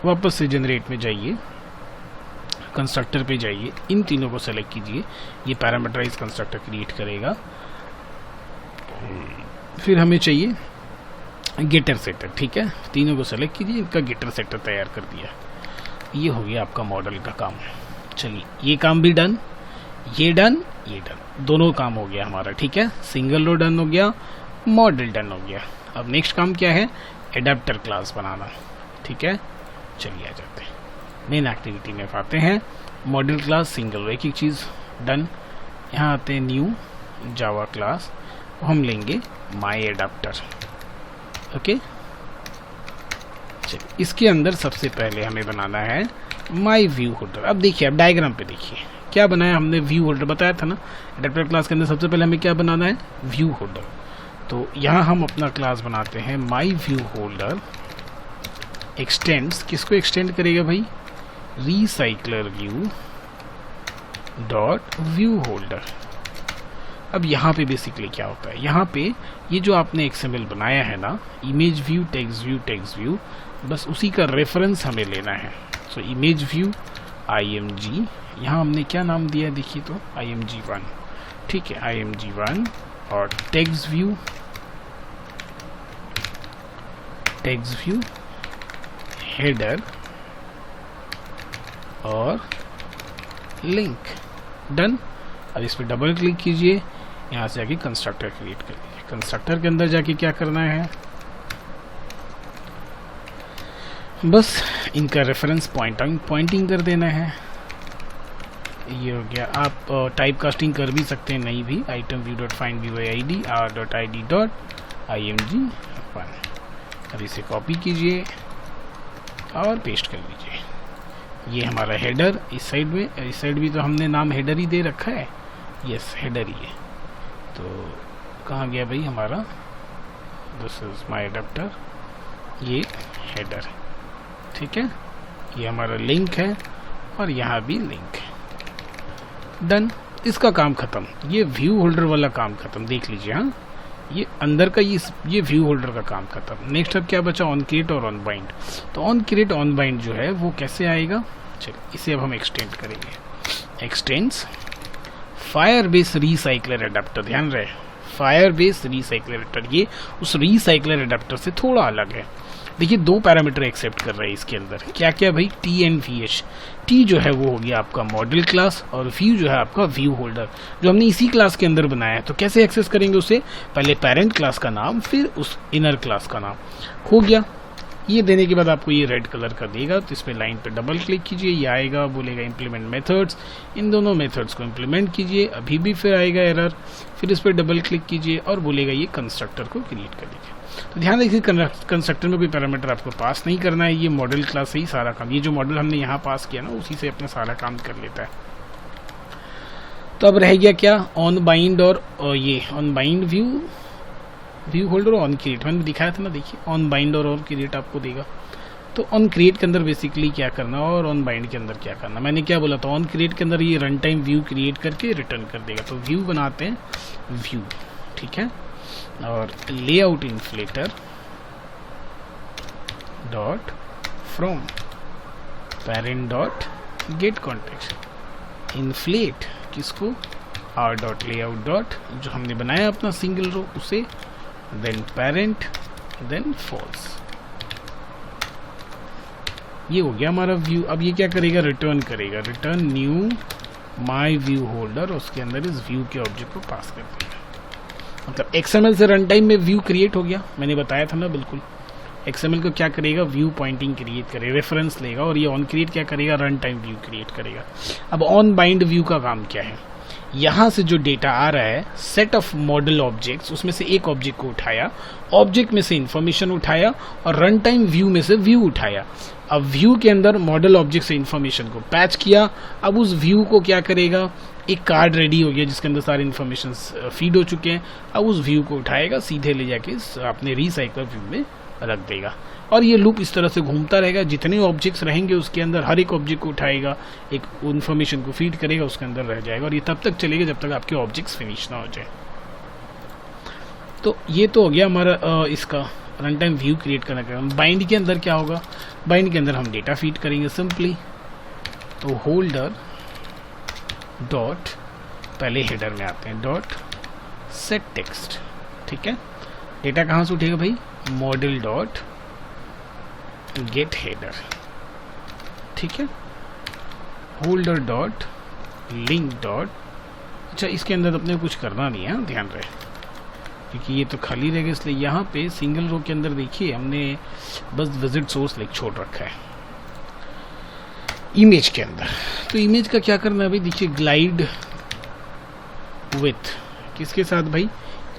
A: वापस से जनरेट में जाइए, कंस्ट्रक्टर पे जाइए, इन तीनों को सेलेक्ट कीजिए, ये पैरामीटराइज कंस्ट्रक्टर क्रिएट करेगा। फिर हमें चाहिए गेटर सेटर। ठीक है, तीनों को सेलेक्ट कीजिए, इनका गेटर सेटर तैयार कर दिया। ये हो गया आपका मॉडल का काम। चलिए ये काम भी डन, ये डन, ये डन, दोनों काम हो गया हमारा। ठीक है, सिंगल रो डन हो गया, मॉडल डन हो गया। अब नेक्स्ट काम क्या है, एडाप्टर क्लास बनाना। ठीक है, चलिए आ जाते हैं मेन एक्टिविटी में, आते हैं मॉडल क्लास सिंगल रो, एक एक चीज़ डन। यहाँ आते हैं न्यू जावा क्लास, हम लेंगे माई एडाप्टर। ओके, चलिए इसके अंदर सबसे पहले हमें बनाना है माई व्यू होल्डर। अब देखिए, अब डायग्राम पे देखिए क्या बनाया हमने, व्यू होल्डर बताया था ना। एडाप्टर क्लास के अंदर सबसे पहले हमें क्या बनाना है, व्यू होल्डर। तो यहाँ हम अपना क्लास बनाते हैं माई व्यू होल्डर एक्सटेंड्स, किसको एक्सटेंड करेगा भाई, recycler view dot view holder. अब यहाँ पे बेसिकली क्या होता है, यहाँ पे ये जो आपने XML बनाया है ना, इमेज व्यू, टेक्स्ट व्यू, बस उसी का रेफरेंस हमें लेना है। सो इमेज व्यू img, यहाँ हमने क्या नाम दिया है देखिए, तो img1। ठीक है, img1 और टेक्स्ट व्यू हेडर और लिंक, डन। अब इस पर डबल क्लिक कीजिए, यहाँ से आके कंस्ट्रक्टर क्रिएट कर लीजिए। कंस्ट्रक्टर के अंदर जाके क्या करना है, बस इनका रेफरेंस पॉइंटिंग कर देना है। ये हो गया। आप टाइप कास्टिंग कर भी सकते हैं, नहीं भी, item view dot find view id r.id dot img1। अब इसे कॉपी कीजिए और पेस्ट कर लीजिए। ये हमारा हेडर, इस साइड में, इस साइड भी तो हमने नाम हेडर ही दे रखा है, यस हेडर ही है। तो कहाँ गया भाई हमारा, दिस इज माय एडाप्टर, ये हेडर। ठीक है, ये हमारा लिंक है और यहाँ भी लिंक है, डन। इसका काम खत्म, ये व्यू होल्डर वाला काम खत्म, देख लीजिए। हाँ, ये अंदर का ये व्यू होल्डर का काम खत्म। नेक्स्ट अब क्या बचा, ऑन क्रिएट और ऑन बाइंड। तो ऑन क्रिएट ऑन बाइंड जो है वो कैसे आएगा, चलिए इसे अब हम एक्सटेंड करेंगे। एक्सटेंड्स फायरबेस रिसाइकलर एडाप्टर, ध्यान रहे फायरबेस रिसाइकलर एडाप्टर, ये उस रिसाइकलर एडाप्टर से थोड़ा अलग है। देखिए 2 पैरामीटर एक्सेप्ट कर रहा है इसके अंदर, क्या क्या भाई, T and V H. T जो है वो हो गया आपका मॉडल क्लास और व्यू जो है आपका व्यू होल्डर, जो हमने इसी क्लास के अंदर बनाया है। तो कैसे एक्सेस करेंगे उसे, पहले पेरेंट क्लास का नाम फिर उस इनर क्लास का नाम, हो गया। ये देने के बाद आपको ये रेड कलर का देगा, तो इस पर लाइन पे डबल क्लिक कीजिए, ये आएगा, बोलेगा इम्प्लीमेंट मेथड्स, इन दोनों मेथड्स को इम्प्लीमेंट कीजिए, अभी भी फिर आएगा एरर, फिर इस पर डबल क्लिक कीजिए और बोलेगा ये कंस्ट्रक्टर को क्रिएट कर दीजिए। तो ध्यान रखिए कंस्ट्रक्टर में कोई पैरामीटर आपको पास नहीं करना है, ये मॉडल क्लास से ही सारा काम, ये जो मॉडल हमने यहाँ पास किया ना उसी से अपना सारा काम कर लेता है। तो अब रह गया क्या, ऑन बाइंड और ये on bind view holder on create, मैंने दिखाया था ना, देखिए ऑन बाइंड और ऑन क्रिएट आपको देगा। तो ऑन क्रिएट के अंदर बेसिकली क्या करना और ऑन बाइंड के अंदर क्या करना, मैंने क्या बोला था, ऑन क्रिएट के अंदर ये रन टाइम व्यू क्रिएट करके रिटर्न कर देगा। तो व्यू बनाते हैं व्यू, ठीक है, और layout inflator dot from parent dot gate context, inflate किसको, आर डॉट लेआउट डॉट जो हमने बनाया अपना सिंगल रो उसे, देन पेरेंट देन फॉल्स, ये हो गया हमारा व्यू। अब ये क्या करेगा, रिटर्न करेगा, return knew my view holder, उसके अंदर इस व्यू के ऑब्जेक्ट को पास कर देगा। मतलब XML से रन टाइम में व्यू क्रिएट हो गया, मैंने बताया था ना, बिल्कुल XML को क्या करेगा, व्यू पॉइंटिंग क्रिएट करेगा, रेफरेंस लेगा, और ये ऑन क्रिएट क्या करेगा, रन टाइम व्यू क्रिएट करेगा। अब ऑन बाइंड व्यू का काम क्या है, यहाँ से जो डेटा आ रहा है सेट ऑफ मॉडल ऑब्जेक्ट्स, उसमें से एक ऑब्जेक्ट को उठाया, ऑब्जेक्ट में से इंफॉर्मेशन उठाया और रन टाइम व्यू में से व्यू उठाया। अब व्यू के अंदर मॉडल ऑब्जेक्ट से इंफॉर्मेशन को पैच किया, अब उस व्यू को क्या करेगा, एक कार्ड रेडी हो गया जिसके अंदर सारे इंफॉर्मेशन फीड हो चुके हैं, अब उस व्यू को उठाएगा, सीधे ले जाके अपने रिसाइकल व्यू में रख देगा। और ये लूप इस तरह से घूमता रहेगा, जितने ऑब्जेक्ट्स रहेंगे उसके अंदर हर एक ऑब्जेक्ट को उठाएगा, एक इन्फॉर्मेशन को फीड करेगा, उसके अंदर रह जाएगा, और ये तब तक चलेगा जब तक आपके ऑब्जेक्ट्स फिनिश ना हो जाए। तो ये तो हो गया हमारा इसका रन टाइम व्यू क्रिएट करने का। बाइंड के अंदर क्या होगा, बाइंड के अंदर हम डेटा फीड करेंगे सिंपली, तो होल्डर डॉट, पहले हेडर में आते हैं, डॉट सेट टेक्स्ट, ठीक है, डेटा कहाँ से उठेगा भाई, मॉडल डॉट गेट हेडर, ठीक है, होल्डर डॉट लिंक डॉट, अच्छा इसके अंदर अपने कुछ करना नहीं है, ध्यान रहे, क्योंकि ये तो खाली रहेगा, इसलिए यहाँ पे सिंगल रो के अंदर देखिए हमने बस विजिट सोर्स लिख छोड़ रखा है इमेज के अंदर। तो इमेज का क्या करना है भाई, देखिए ग्लाइड विथ किसके साथ भाई,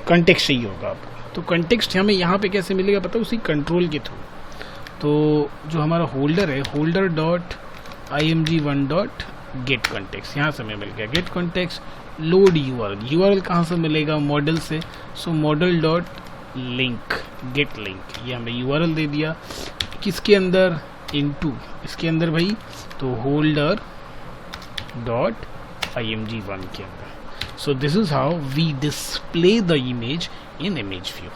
A: कंटेक्स्ट चाहिए होगा आपको। तो कंटेक्स्ट हमें यहाँ पे कैसे मिलेगा पता है, उसी कंट्रोल के थ्रू। तो जो हमारा होल्डर है, holder dot img1 dot gate context, यहाँ से हमें मिल गया गेट कॉन्टेक्स्ट, लोड यूआरएल कहाँ से मिलेगा, मॉडल से, so model dot link get link, ये हमें यूआरएल दे दिया, किसके अंदर, इनटू इसके अंदर भाई, तो होल्डर डॉट img1 के अंदर। So this is how we display the image in image view,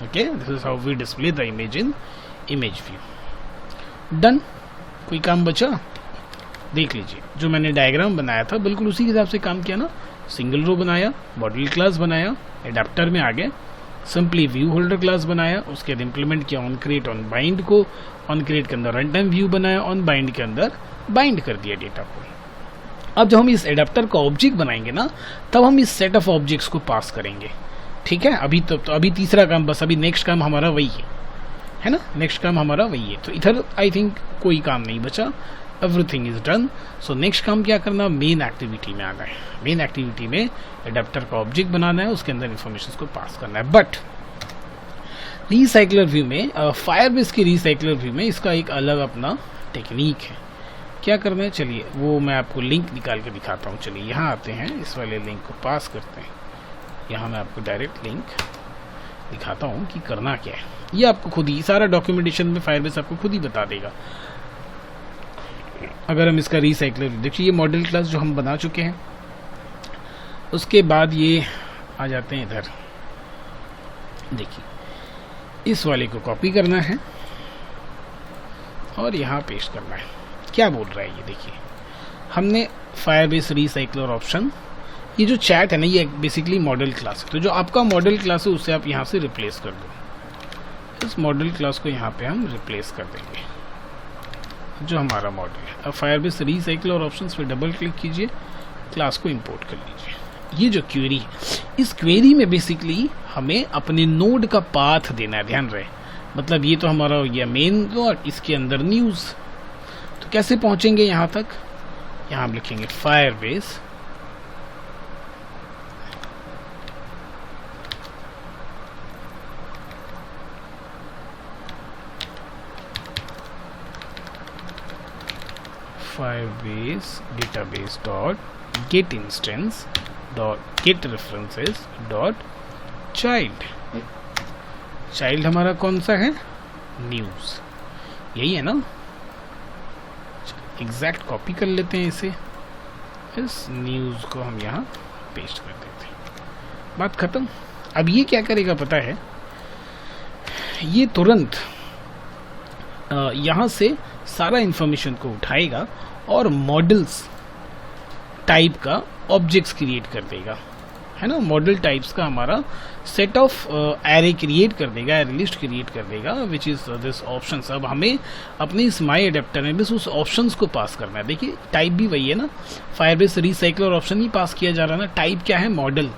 A: okay, this is how we display the image in image view। Done, कोई काम बचा, देख लीजिए जो मैंने डायग्राम बनाया था बिल्कुल उसी के हिसाब से काम किया ना, सिंगल रो बनाया, मॉडल क्लास बनाया, एडाप्टर में आ गए, सिंपली व्यू होल्डर क्लास बनाया, उसके बाद इंप्लीमेंट किया ऑन क्रिएट ऑन बाइंड को, ऑन क्रिएट के अंदर रन टाइम व्यू बनाया, ऑन बाइंड के अंदर बाइंड कर दिया डेटा को। अब जब हम इस एडाप्टर का ऑब्जेक्ट बनाएंगे ना, तब हम इस सेट ऑफ ऑब्जेक्ट्स को पास करेंगे, ठीक है। अभी तो अभी तीसरा काम, बस अभी नेक्स्ट काम हमारा वही है ना, नेक्स्ट काम हमारा वही है। तो इधर आई थिंक कोई काम नहीं बचा, everything is done. So next काम क्या करना, मेन एक्टिविटी में आना है। मेन एक्टिविटी में एडाप्टर का ऑब्जेक्ट बनाना है, उसके अंदर इंफॉर्मेशन को पास करना है। बट रिसाइकलर व्यू में, फायरबेस की रिसाइकलर व्यू में इसका एक अलग अपना टेक्निक है। क्या करना है, चलिए वो मैं आपको लिंक निकाल के दिखाता हूँ। चलिए यहाँ आते हैं, इस वाले लिंक को पास करते हैं, यहाँ मैं आपको डायरेक्ट लिंक दिखाता हूँ कि करना क्या है। ये आपको खुद ही सारा डॉक्यूमेंटेशन में फायरबेस आपको खुद ही बता देगा। अगर हम इसका रिसाइकलर, देखिए ये मॉडल क्लास जो हम बना चुके हैं, उसके बाद ये आ जाते हैं इधर, देखिए इस वाले को कॉपी करना है और यहाँ पेस्ट करना है। क्या बोल रहा है ये, देखिए हमने फायरबेस रिसाइकलर ऑप्शन, ये जो चैट है ना, ये बेसिकली मॉडल क्लास है। तो जो आपका मॉडल क्लास है उससे आप यहाँ से रिप्लेस कर दो, इस मॉडल क्लास को यहाँ पे हम रिप्लेस कर देंगे, जो हमारा मॉडल है। अब फायरबेस रीसाइकल और ऑप्शंस पे डबल क्लिक कीजिए, क्लास को इंपोर्ट कर लीजिए। ये जो क्वेरी है, इस क्वेरी में बेसिकली हमें अपने नोड का पाथ देना है, ध्यान रहे। मतलब ये तो हमारा हो गया मेन नोड, इसके अंदर न्यूज़। तो कैसे पहुंचेंगे यहाँ तक? यहाँ हम लिखेंगे Firebase database dot get instance dot get references dot child हमारा कौन सा है? न्यूज़, यही है ना। एग्जैक्ट कॉपी कर लेते हैं इसे, इस न्यूज़ को हम यहाँ पेस्ट कर देते हैं, बात खत्म। अब ये क्या करेगा पता है? ये तुरंत यहाँ से सारा इंफॉर्मेशन को उठाएगा और मॉडल्स टाइप का ऑब्जेक्ट्स क्रिएट कर देगा, है ना। मॉडल टाइप्स का हमारा सेट ऑफ एरे क्रिएट कर देगा, एरे लिस्ट क्रिएट कर देगा, विच इज दिस ऑप्शंस। अब हमें अपने इस माई अडेप्टर में बस उस ऑप्शंस को पास करना है। देखिए टाइप भी वही है ना, फायरबेस रीसाइकल और ऑप्शन ही पास किया जा रहा है ना। टाइप क्या है? मॉडल।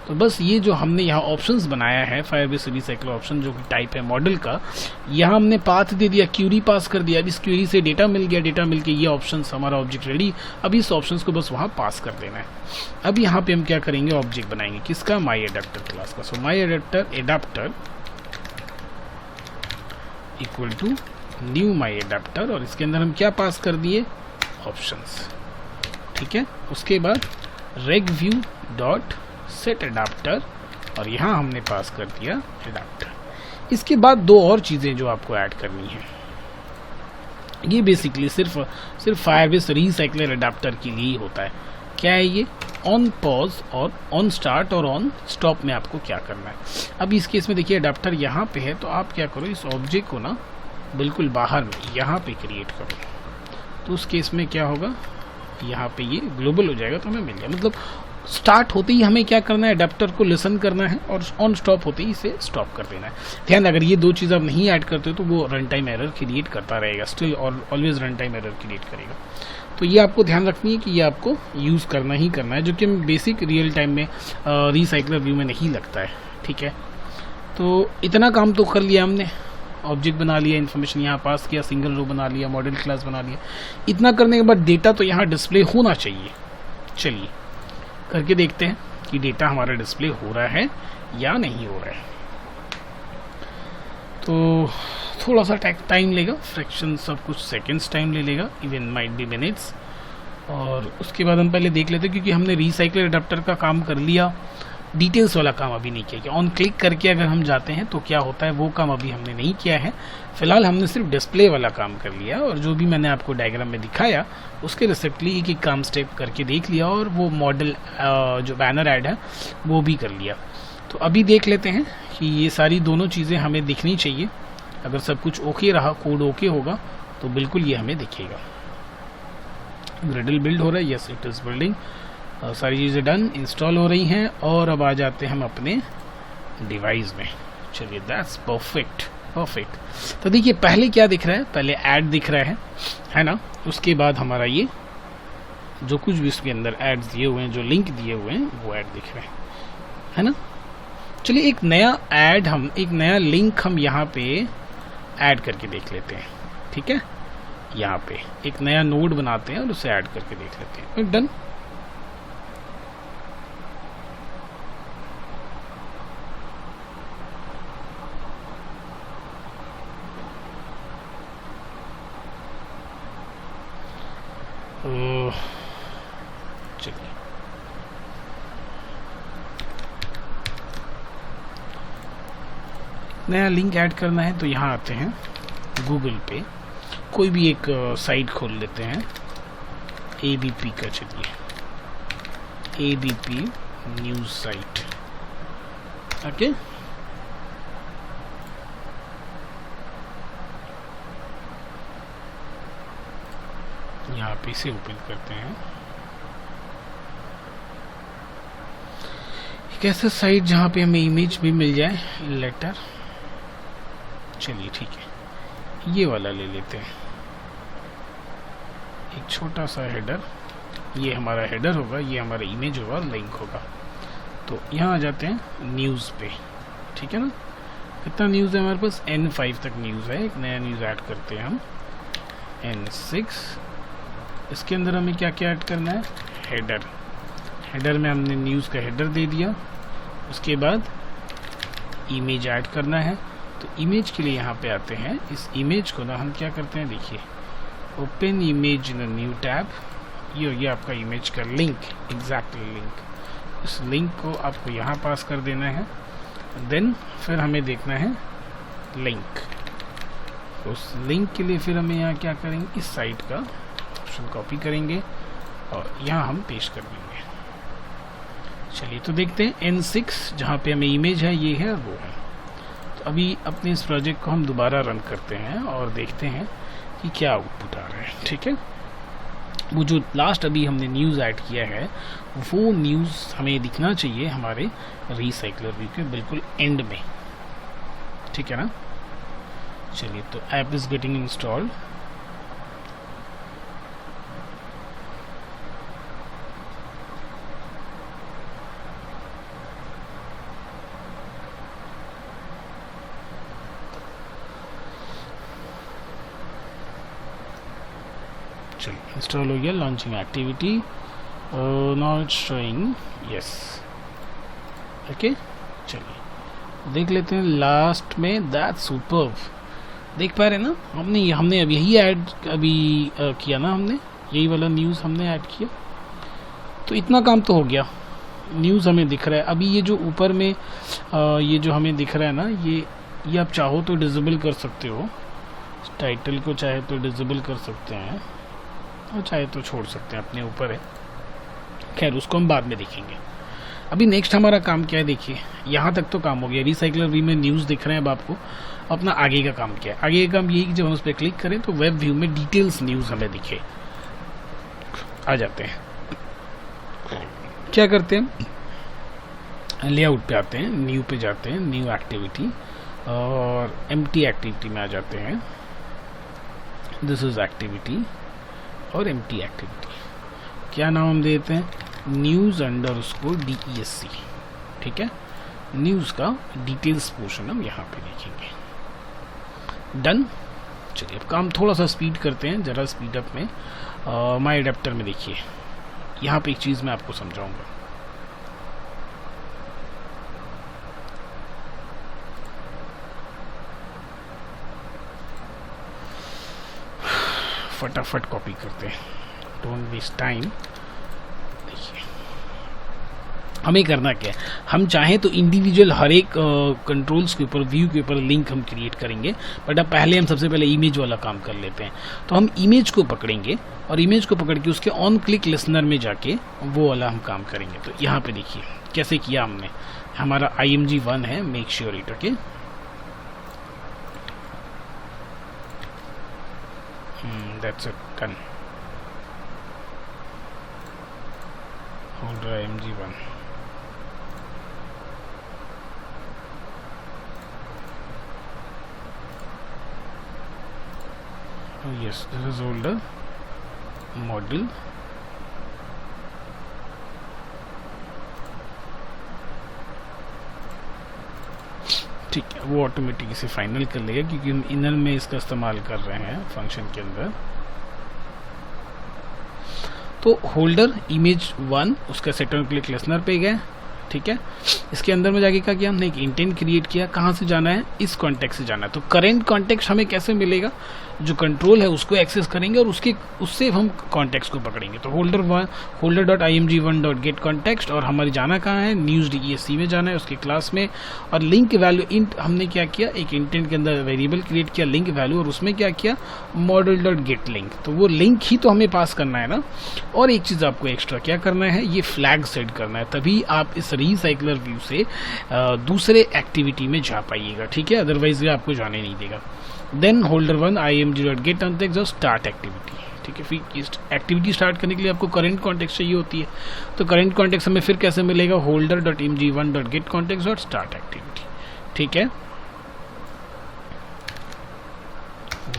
A: तो बस ये जो हमने यहाँ ऑप्शंस बनाया है, फायरबेस रीसाइकल ऑप्शन जो कि टाइप है मॉडल का, यहाँ हमने पाथ दे दिया, क्यूरी पास कर दिया। अब इस क्यूरी से डेटा मिल गया, डेटा मिल के ये ऑप्शंस हमारा ऑब्जेक्ट रेडी। अब इस ऑप्शंस को बस वहाँ पास कर देना है। अब यहाँ पे हम क्या करेंगे? ऑब्जेक्ट बनाएंगे, किसका? माई अडेप्टर क्लास का। So my adapter equal to new my adapter, और इसके अंदर हम क्या पास कर दिए? ऑप्शंस, ठीक है। उसके बाद रेग व्यू डॉट सेट अडाप्टर, और यहाँ हमने पास कर दिया अडाप्टर। इसके बाद दो और चीज़ें जो आपको ऐड करनी है, ये बेसिकली सिर्फ फायरबेस रीसाइकलर अडाप्टर के लिए ही होता है। क्या है ये? ऑन पॉज और ऑन स्टार्ट और ऑन स्टॉप में आपको क्या करना है। अब इस केस में देखिए अडाप्टर यहाँ पे है, तो आप क्या करो, इस ऑब्जेक्ट को ना बिल्कुल बाहर में यहाँ पे क्रिएट करो। तो उस केस में क्या होगा? यहाँ पे ये ग्लोबल हो जाएगा, तो हमें मिल जाएगा। मतलब स्टार्ट होते ही हमें क्या करना है? अडेप्टर को लिसन करना है, और ऑन स्टॉप होते ही इसे स्टॉप कर देना है। ध्यान, अगर ये दो चीज़ आप नहीं ऐड करते हो तो वो रन टाइम एरर क्रिएट करता रहेगा, स्टिल और always run time error create करेगा। तो ये आपको ध्यान रखनी है कि ये आपको यूज़ करना ही करना है, जो कि बेसिक रियल टाइम में रीसाइकलर व्यू में नहीं लगता है, ठीक है। तो इतना काम तो कर लिया हमने, ऑब्जेक्ट बना लिया, इन्फॉर्मेशन यहाँ पास किया, सिंगल रो बना लिया, मॉडल क्लास बना लिया। इतना करने के बाद डेटा तो यहाँ डिस्प्ले होना चाहिए। चलिए करके देखते हैं कि डेटा हमारा डिस्प्ले हो रहा है या नहीं हो रहा है। तो थोड़ा सा टाइम लेगा, फ्रैक्शन सब कुछ सेकेंड्स टाइम ले लेगा, इवन माइट बी मिनट्स। और उसके बाद हम पहले देख लेते हैं, क्योंकि हमने रीसाइकलर अडेप्टर का काम कर लिया, डिटेल्स वाला काम अभी नहीं किया कि ऑन क्लिक करके अगर हम जाते हैं तो क्या होता है, वो काम अभी हमने नहीं किया है। फिलहाल हमने सिर्फ डिस्प्ले वाला काम कर लिया, और जो भी मैंने आपको डायग्राम में दिखाया उसके रिसेप्टली एक काम स्टेप करके देख लिया, और वो मॉडल जो बैनर ऐड है वो भी कर लिया। तो अभी देख लेते हैं कि ये सारी दोनों चीज़ें हमें दिखनी चाहिए। अगर सब कुछ ओके रहा, कोड ओके होगा, तो बिल्कुल ये हमें दिखेगा। ग्रेडल बिल्ड हो रहा है, यस इट इज़ बिल्डिंग। सारी चीज़ें डन, इंस्टॉल हो रही हैं, और अब आ जाते हैं हम अपने डिवाइस में। चलिए दैट्स परफेक्ट। तो देखिए पहले क्या दिख रहा है? पहले ऐड दिख रहा है ना। उसके बाद हमारा ये जो कुछ भी इसके अंदर एड्स दिए हुए हैं, जो लिंक दिए हुए हैं, वो ऐड दिख रहे हैं, है ना। चलिए एक नया लिंक हम यहाँ पे ऐड करके देख लेते हैं, ठीक है। यहाँ पे एक नया नोड बनाते हैं और उसे ऐड करके देख लेते हैं। डन। चलिए नया लिंक ऐड करना है, तो यहाँ आते हैं गूगल पे, कोई भी एक साइट खोल लेते हैं, ABP का। चलिए ABP न्यूज़ साइट, ओके। यहाँ पे इसे ओपन करते हैं। एक ऐसा साइट जहाँ पे हमें इमेज भी मिल जाए, लेटर चलिए ठीक है, ये वाला ले लेते हैं, एक छोटा सा हेडर, ये हमारा हेडर होगा, ये हमारा इमेज होगा, लिंक होगा। तो यहाँ आ जाते हैं न्यूज़ पे, ठीक है ना। कितना न्यूज़ है हमारे पास, N5 तक न्यूज़ है। एक नया न्यूज़ ऐड करते हैं हम, N6। इसके अंदर हमें क्या क्या ऐड करना है, हेडर। हेडर में हमने न्यूज़ का हेडर दे दिया। उसके बाद इमेज ऐड करना है। तो इमेज के लिए यहाँ पे आते हैं, इस इमेज को ना हम क्या करते हैं, देखिए, open image in new tab. ये आपका इमेज का लिंक, एग्जैक्टली लिंक। इस लिंक को आपको यहाँ पास कर देना है। देन फिर हमें देखना है लिंक। उस लिंक के लिए फिर हमें यहाँ क्या करेंगे, इस साइट का ऑप्शन कॉपी करेंगे और यहाँ हम पेस्ट कर देंगे। चलिए तो देखते हैं N6 जहाँ पे हमें इमेज है, ये है और वो है। तो अभी अपने इस प्रोजेक्ट को हम दोबारा रन करते हैं और देखते हैं कि क्या आउटपुट आ रहा है, ठीक है। वो जो लास्ट अभी हमने न्यूज़ ऐड किया है, वो न्यूज़ हमें दिखना चाहिए हमारे रिसाइकलर व्यू के बिल्कुल एंड में, ठीक है ना। चलिए तो ऐप इज गेटिंग इंस्टॉल्ड। चलिए इंस्टॉल हो गया, launching activity, now it's showing yes, okay. चलिए देख लेते हैं लास्ट में, दैट सुपर्ब। देख पा रहे हैं ना, हमने अब यही ऐड किया ना, हमने यही वाला न्यूज़ हमने ऐड किया। तो इतना काम तो हो गया, न्यूज़ हमें दिख रहा है। अभी ये जो ऊपर में ये जो हमें दिख रहा है ना, ये आप चाहो तो डिसेबल कर सकते हो। टाइटल को चाहे तो डिसेबल कर सकते हैं और चाहे तो छोड़ सकते हैं, अपने ऊपर है। खैर उसको हम बाद में देखेंगे। अभी नेक्स्ट हमारा काम क्या है, देखिए यहाँ तक तो काम हो गया। रिसाइकलर व्यू में न्यूज़ दिख रहे हैं अब आपको। अपना आगे का काम क्या है, आगे का काम यही कि जब हम उस पर क्लिक करें तो वेब व्यू में डिटेल्स न्यूज़ हमें दिखे। आ जाते हैं, क्या करते हैं, लेआउट पे आते हैं, न्यू पे जाते हैं, न्यू एक्टिविटी और एम्प्टी एक्टिविटी में आ जाते हैं। दिस इज एक्टिविटी और एम्प्टी एक्टिविटी। क्या नाम हम देते हैं, news_DESC, ठीक है। न्यूज़ का डिटेल्स पोर्शन हम यहाँ पे देखेंगे। डन। चलिए अब काम थोड़ा सा स्पीड करते हैं, ज़रा स्पीड अप में। माई अडेप्टर में देखिए, यहाँ पे एक चीज़ मैं आपको समझाऊंगा। फटाफट कॉपी करते हैं, डोंट वेस्ट टाइम। देखिए हमें करना क्या है, हम चाहें तो इंडिविजुअल हर एक कंट्रोल्स के ऊपर, व्यू के ऊपर लिंक हम क्रिएट करेंगे, बट अब पहले हम सबसे पहले इमेज वाला काम कर लेते हैं। तो हम इमेज को पकड़ेंगे और इमेज को पकड़ के उसके ऑन क्लिक लिसनर में जाके वो वाला हम काम करेंगे। तो यहाँ पे देखिए कैसे किया हमने। हमारा IMG1 है, make sure it, okay. That's it, done. Holder IMG1. Oh yes, this is holder model. ठीक है, वो ऑटोमेटिक इसे फाइनल कर लेगा क्योंकि हम इनर में इसका इस्तेमाल कर रहे हैं फंक्शन के अंदर। तो होल्डर इमेज1 उसका सेट ऑन क्लिक लिसनर पे गए, ठीक है। इसके अंदर में जाके क्या किया हमने, एक इंटेंट क्रिएट किया। कहाँ से जाना है, इस कॉन्टेक्स्ट से जाना है। तो करेंट कॉन्टेक्स्ट हमें कैसे मिलेगा, जो कंट्रोल है उसको एक्सेस करेंगे और उससे हम कॉन्टेक्स्ट को पकड़ेंगे। तो holder.img1.get कॉन्टेक्स्ट, और हमारी जाना कहाँ है, news.DESC में जाना है, उसके क्लास में। और लिंक वैल्यू इंट हमने क्या किया, एक इंटेंट के अंदर वेरिएबल क्रिएट किया लिंक वैल्यू, और उसमें क्या किया, model.get लिंक। तो वो लिंक ही तो हमें पास करना है ना। और एक चीज़ आपको एक्स्ट्रा क्या करना है, ये फ्लैग सेट करना है, तभी आप इस रिसाइकलर व्यू से दूसरे एक्टिविटी में जा पाइएगा, ठीक है। अदरवाइज ये आपको जाने नहीं देगा। देन holder1 img.get कॉन्टेक्स्ट और स्टार्ट एक्टिविटी, ठीक है। फिर एक्टिविटी स्टार्ट करने के लिए आपको करंट कॉन्टेक्स्ट चाहिए होती है। तो करंट कॉन्टेक्स्ट हमें फिर कैसे मिलेगा, holder.img1.get कॉन्टेक्स्ट और स्टार्ट एक्टिविटी, ठीक है।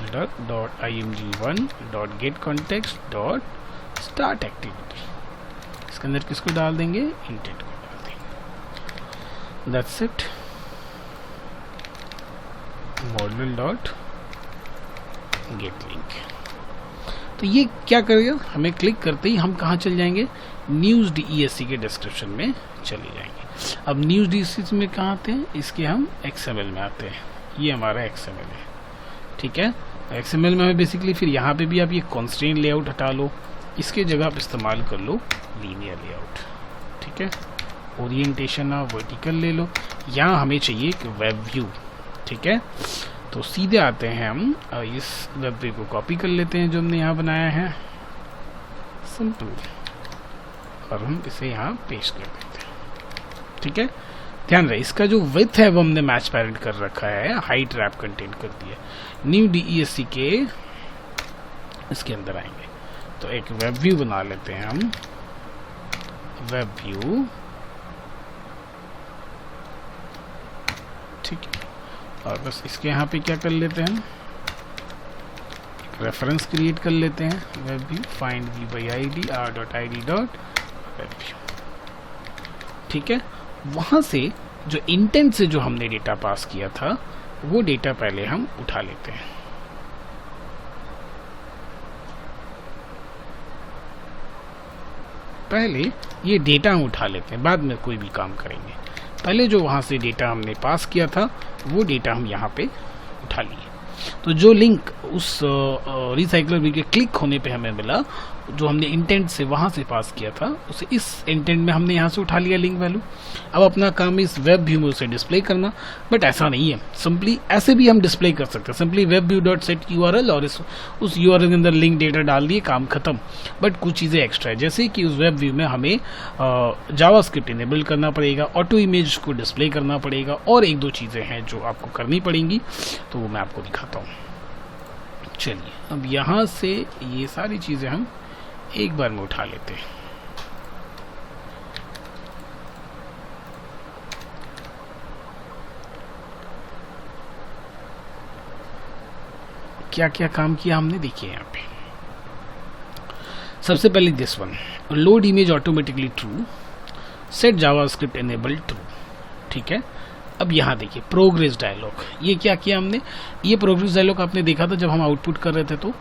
A: model.img1.getContext.startActivity, इसके अंदर किसको डाल देंगे, इंटेंट को डाल देंगे। That's it. model.getLink। तो ये क्या करेगा, हमें क्लिक करते ही हम कहाँ चल जाएंगे, न्यूज़ DESC के डिस्क्रिप्शन में चले जाएंगे। अब न्यूज़ DESC में कहाँ आते हैं, इसके हम XML में आते हैं। ये हमारा XML है, ठीक है। XML में हमें बेसिकली फिर यहाँ पे भी आप ये कॉन्स्ट्रेंट लेआउट हटा लो, इसके जगह आप इस्तेमाल कर लो लीनियर लेआउट, ठीक है। ओरिएंटेशन आप वर्टिकल ले लो। यहाँ हमें चाहिए एक वेब व्यू, ठीक है। तो सीधे आते हैं हम इस वेब व्यू को कॉपी कर लेते हैं जो हमने यहाँ बनाया है, सिंपल, और हम इसे यहाँ पेस्ट कर देते हैं, ठीक है। ध्यान रहे इसका जो विड्थ है वो हमने मैच पैरेंट कर रखा है, हाइट रैप कंटेन कर दिया। न्यू DESC के इसके अंदर आएंगे तो एक वेब व्यू बना लेते हैं हम, वेब व्यू, ठीक है। और बस इसके यहाँ पे क्या कर लेते हैं, एक रेफरेंस क्रिएट कर लेते हैं, web view find view by ID r.id.webview, ठीक है। वहाँ से जो इंटेंट से जो हमने डेटा पास किया था वो डेटा पहले हम उठा लेते हैं। पहले ये डेटा हम उठा लेते हैं, बाद में कोई भी काम करेंगे। पहले जो वहाँ से डेटा हमने पास किया था वो डेटा हम यहाँ पे उठा लिए। तो जो लिंक उस रिसाइकलर व्यू के क्लिक होने पे हमें मिला, जो हमने इंटेंट से वहाँ से पास किया था, उसे इस इंटेंट में हमने यहाँ से उठा लिया लिंक वैल्यू। अब अपना काम इस वेब व्यू में उसे डिस्प्ले करना, बट ऐसा नहीं है, सिंपली ऐसे भी हम डिस्प्ले कर सकते हैं, simply web view dot set URL और उस URL के अंदर लिंक डेटा डाल दिए, काम खत्म। बट कुछ चीज़ें एक्स्ट्रा है, जैसे कि उस वेब व्यू में हमें जावास्क्रिप्ट इनेबल करना पड़ेगा, ऑटो इमेज को डिस्प्ले करना पड़ेगा, और एक दो चीज़ें हैं जो आपको करनी पड़ेंगी, तो वो मैं आपको दिखाता हूँ। चलिए अब यहाँ से ये सारी चीज़ें हम एक बार में उठा लेते हैं। क्या क्या काम किया हमने, देखिए यहाँ पे। सबसे पहले this one, load image automatically true, set JavaScript enable true, ठीक है। अब यहाँ देखिए प्रोग्रेस डायलॉग, ये क्या किया हमने, ये प्रोग्रेस डायलॉग आपने देखा था जब हम आउटपुट कर रहे थे, तो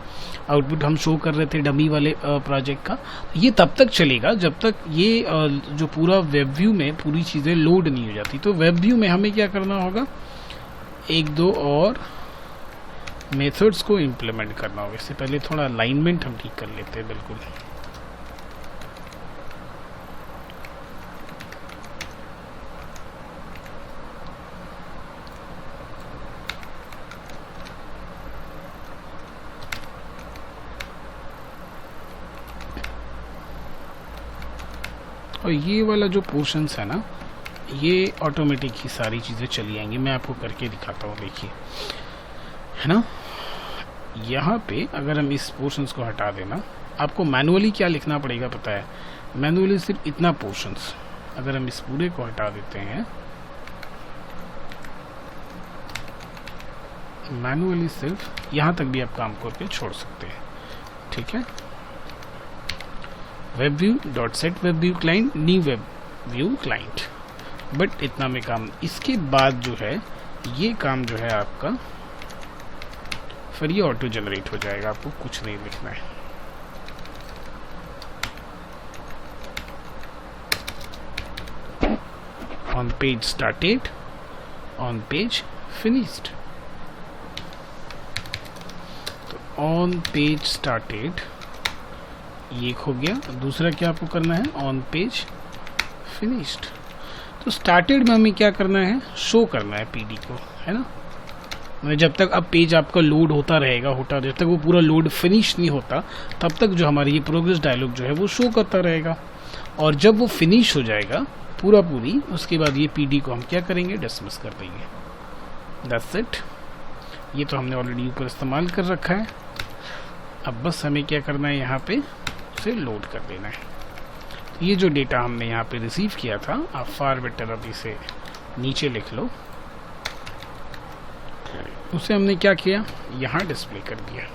A: आउटपुट हम शो कर रहे थे डमी वाले प्रोजेक्ट का। ये तब तक चलेगा जब तक ये जो पूरा वेब व्यू में पूरी चीज़ें लोड नहीं हो जाती। तो वेब व्यू में हमें क्या करना होगा, एक दो और मेथड्स को इम्प्लीमेंट करना होगा। इससे पहले थोड़ा अलाइनमेंट हम ठीक कर लेते हैं, बिल्कुल। और ये वाला जो पोर्शंस है ना, ये ऑटोमेटिक ही सारी चीज़ें चली आएंगी। मैं आपको करके दिखाता हूँ, देखिए, है ना। यहाँ पे अगर हम इस पोर्शंस को हटा देना, आपको मैनुअली क्या लिखना पड़ेगा पता है, मैनुअली सिर्फ इतना पोर्शंस, अगर हम इस पूरे को हटा देते हैं, मैनुअली सिर्फ यहाँ तक भी आप काम करके छोड़ सकते हैं, ठीक है। Web view dot set web view client, new web view client, but इतना में काम। इसके बाद जो है ये काम जो है आपका, फिर ये ऑटो जनरेट हो जाएगा, आपको कुछ नहीं लिखना है। On page started, on page finished. तो ऑन पेज स्टार्टेड ये हो गया। दूसरा क्या आपको करना है, ऑन पेज फिनिश्ड। तो स्टार्टेड में हमें क्या करना है, शो करना है PD को, है ना। जब तक अब पेज आपका लोड होता रहेगा, जब तक वो पूरा लोड फिनिश नहीं होता, तब तक जो हमारी ये प्रोग्रेस डायलॉग जो है वो शो करता रहेगा। और जब वो फिनिश हो जाएगा पूरी, उसके बाद ये PD को हम क्या करेंगे, डिसमिस कर देंगे। That's it. ये तो हमने ऑलरेडी ऊपर इस्तेमाल कर रखा है। अब बस हमें क्या करना है, यहाँ पे उसे लोड कर देना है। ये जो डेटा हमने यहाँ पे रिसीव किया था, आप फार बेटर अब इसे नीचे लिख लो, उसे हमने क्या किया, यहाँ डिस्प्ले कर दिया।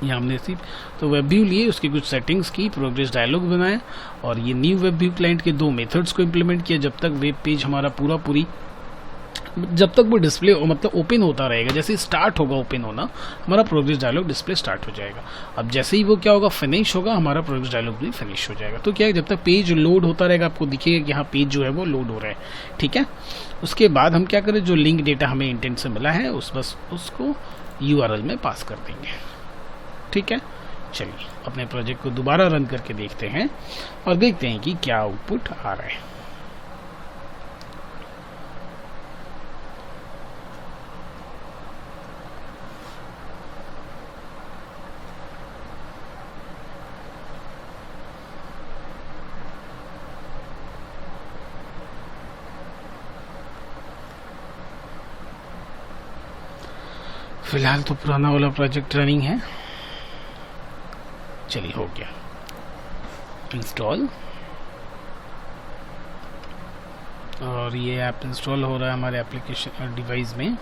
A: यहाँ हमने सिर्फ तो वेब व्यू लिए, उसकी कुछ सेटिंग्स की, प्रोग्रेस डायलॉग बनाया और ये न्यू वेब व्यू क्लाइंट के 2 मेथड्स को इम्प्लीमेंट किया। जब तक वेब पेज हमारा जब तक वो डिस्प्ले मतलब ओपन होता रहेगा, जैसे ही स्टार्ट होगा ओपन होना, हमारा प्रोग्रेस डायलॉग डिस्प्ले स्टार्ट हो जाएगा। अब जैसे ही वो क्या होगा, फिनिश होगा, हमारा प्रोग्रेस डायलॉग भी फिनिश हो जाएगा। तो क्या है, जब तक पेज लोड होता रहेगा आपको दिखेगा कि हाँ पेज जो है वो लोड हो रहा है, ठीक है। उसके बाद हम क्या करें, जो लिंक डेटा हमें इंटेंट से मिला है उसको URL में पास कर देंगे, ठीक है। चलिए अपने प्रोजेक्ट को दोबारा रन करके देखते हैं और देखते हैं कि क्या आउटपुट आ रहा है। फिलहाल तो पुराना वाला प्रोजेक्ट रनिंग है। चलिए हो गया इंस्टॉल, और ये ऐप इंस्टॉल हो रहा है हमारे एप्लीकेशन डिवाइस में।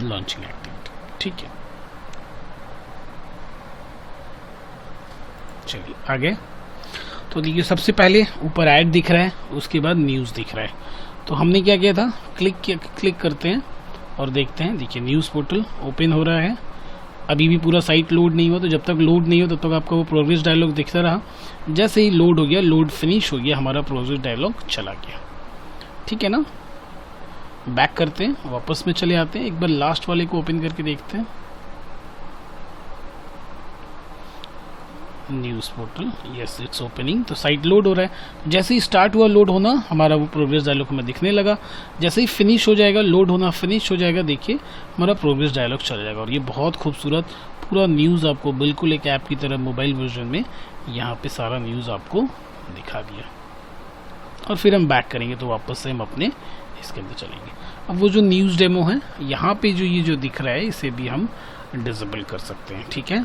A: लॉन्चिंग एक्टिविटी, ठीक है। चलिए आगे। तो देखिए सबसे पहले ऊपर ऐड दिख रहा है, उसके बाद न्यूज़ दिख रहा है। तो हमने क्या किया था, क्लिक करते हैं और देखते हैं। देखिए न्यूज़ पोर्टल ओपन हो रहा है, अभी भी पूरा साइट लोड नहीं हुआ। तो जब तक लोड नहीं हो तब तक आपका वो प्रोग्रेस डायलॉग दिखता रहा। जैसे ही लोड हो गया, लोड फिनिश हो गया, हमारा प्रोग्रेस डायलॉग चला गया, ठीक है ना। बैक करते हैं, वापस में चले आते हैं, एक बार लास्ट वाले को ओपन करके देखते हैं। News portal, yes it's opening. तो साइट लोड हो रहा है। जैसे ही स्टार्ट हुआ लोड होना, हमारा वो प्रोग्रेस डायलॉग हमें दिखने लगा। जैसे ही फिनिश हो जाएगा, लोड होना फिनिश हो जाएगा, देखिए हमारा प्रोग्रेस डायलॉग चल जाएगा। और ये बहुत खूबसूरत पूरा न्यूज़ आपको बिल्कुल एक ऐप की तरह मोबाइल वर्जन में यहाँ पे सारा न्यूज़ आपको दिखा दिया। और फिर हम बैक करेंगे तो वापस से हम अपने इसके अंदर चलेंगे। अब वो जो न्यूज़ डेमो है, यहाँ पे जो ये जो दिख रहा है, इसे भी हम डिसेबल कर सकते हैं, ठीक है।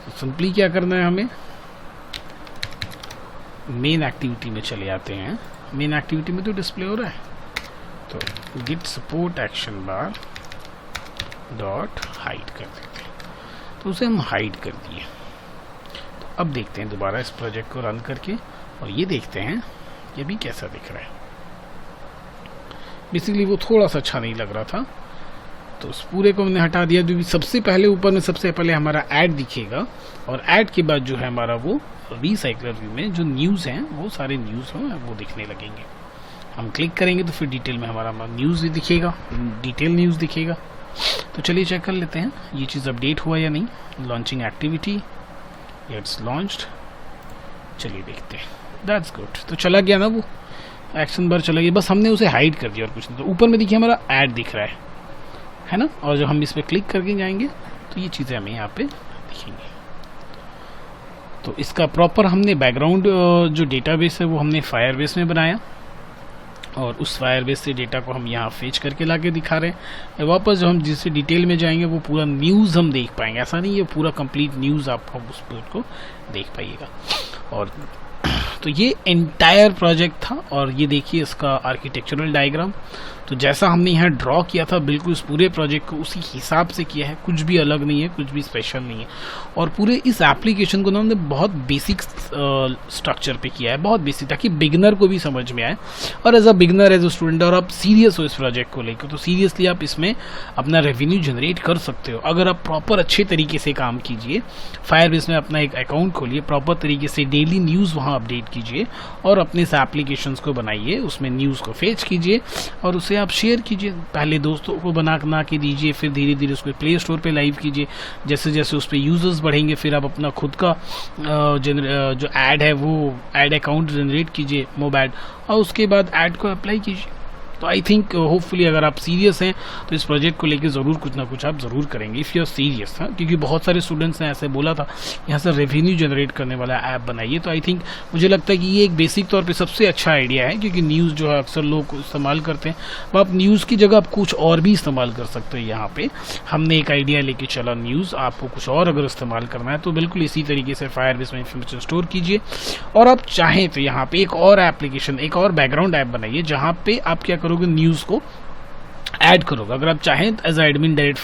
A: तो सिंपली क्या करना है, हमें मेन एक्टिविटी में चले आते हैं। मेन एक्टिविटी में तो डिस्प्ले हो रहा है, तो get support action bar dot hide कर देते हैं। तो उसे हम हाइड कर दिए। तो अब देखते हैं दोबारा इस प्रोजेक्ट को रन करके और ये देखते हैं ये भी कैसा दिख रहा है। बेसिकली वो थोड़ा सा अच्छा नहीं लग रहा था, तो उस पूरे को हमने हटा दिया। जो भी सबसे पहले ऊपर में सबसे पहले हमारा ऐड दिखेगा, और ऐड के बाद जो है हमारा वो रिसाइकलर व्यू में जो न्यूज़ हैं वो सारे न्यूज़ हैं वो दिखने लगेंगे। हम क्लिक करेंगे तो फिर डिटेल में हमारा न्यूज़ भी दिखेगा, डिटेल न्यूज़ दिखेगा। तो चलिए चेक कर लेते हैं ये चीज़ अपडेट हुआ या नहीं। Launching activity, it's launched. चलिए देखते हैं, दैट्स गुड। तो चला गया ना, वो एक्शन बार चला गया, बस हमने उसे हाइड कर दिया और कुछ नहीं। तो ऊपर में देखिए हमारा ऐड दिख रहा है ना। और जब हम इस पर क्लिक करके जाएंगे तो ये चीज़ें हमें यहाँ पे दिखेंगी। तो इसका प्रॉपर हमने बैकग्राउंड जो डेटाबेस है वो हमने फायरबेस में बनाया, और उस फायरबेस से डेटा को हम यहाँ फेच करके लाके दिखा रहे हैं। वापस जब हम जिससे डिटेल में जाएंगे वो पूरा न्यूज़ हम देख पाएंगे। ऐसा नहीं है पूरा कंप्लीट न्यूज़ आपको उस पेज को देख पाइएगा। और तो ये एंटायर प्रोजेक्ट था, और ये देखिए इसका आर्किटेक्चरल डायग्राम। तो जैसा हमने यहाँ ड्रॉ किया था बिल्कुल इस पूरे प्रोजेक्ट को उसी हिसाब से किया है, कुछ भी अलग नहीं है, कुछ भी स्पेशल नहीं है। और पूरे इस एप्लीकेशन को ना हमने बहुत बेसिक स्ट्रक्चर पे किया है, बहुत बेसिक, ताकि बिगनर को भी समझ में आए। और as a beginner, as a student, और आप सीरियस हो इस प्रोजेक्ट को लेकर, तो सीरियसली आप इसमें अपना रेवेन्यू जनरेट कर सकते हो अगर आप प्रॉपर अच्छे तरीके से काम कीजिए। फायरबेस में अपना एक अकाउंट खोलिए, प्रॉपर तरीके से डेली न्यूज़ वहाँ अपडेट कीजिए, और अपने इस एप्लीकेशंस को बनाइए, उसमें न्यूज़ को फेच कीजिए और उसे आप शेयर कीजिए। पहले दोस्तों को बना के दीजिए, फिर धीरे धीरे उसको प्ले स्टोर पे लाइव कीजिए। जैसे जैसे उस पर यूजर्स बढ़ेंगे फिर आप अपना खुद का जो ऐड है वो ऐड अकाउंट जनरेट कीजिए, मोबाइल, और उसके बाद ऐड को अप्लाई कीजिए। तो आई थिंक होपफुली अगर आप सीरियस हैं तो इस प्रोजेक्ट को लेके ज़रूर कुछ ना कुछ आप ज़रूर करेंगे इफ़ यू आर सीरियस। हाँ, क्योंकि बहुत सारे स्टूडेंट्स ने ऐसे बोला था यहाँ से रेवेन्यू जनरेट करने वाला ऐप बनाइए। तो आई थिंक मुझे लगता है कि ये एक बेसिक तौर पे सबसे अच्छा आइडिया है, क्योंकि न्यूज़ जो है अक्सर लोग इस्तेमाल करते हैं, तो आप न्यूज़ की जगह आप कुछ और भी इस्तेमाल कर सकते हैं। यहाँ पे हमने एक आइडिया लेके चला न्यूज़, आपको कुछ और अगर इस्तेमाल करना है तो बिल्कुल इसी तरीके से फायरबेस में इंफॉर्मेशन स्टोर कीजिए। और आप चाहें तो यहाँ पे एक और एप्लीकेशन, एक और बैकग्राउंड ऐप बनाइए जहाँ पे आप क्या करोगे, न्यूज़ को ऐड करोगे। अगर आप चाहें एज एडमिन डायरेक्ट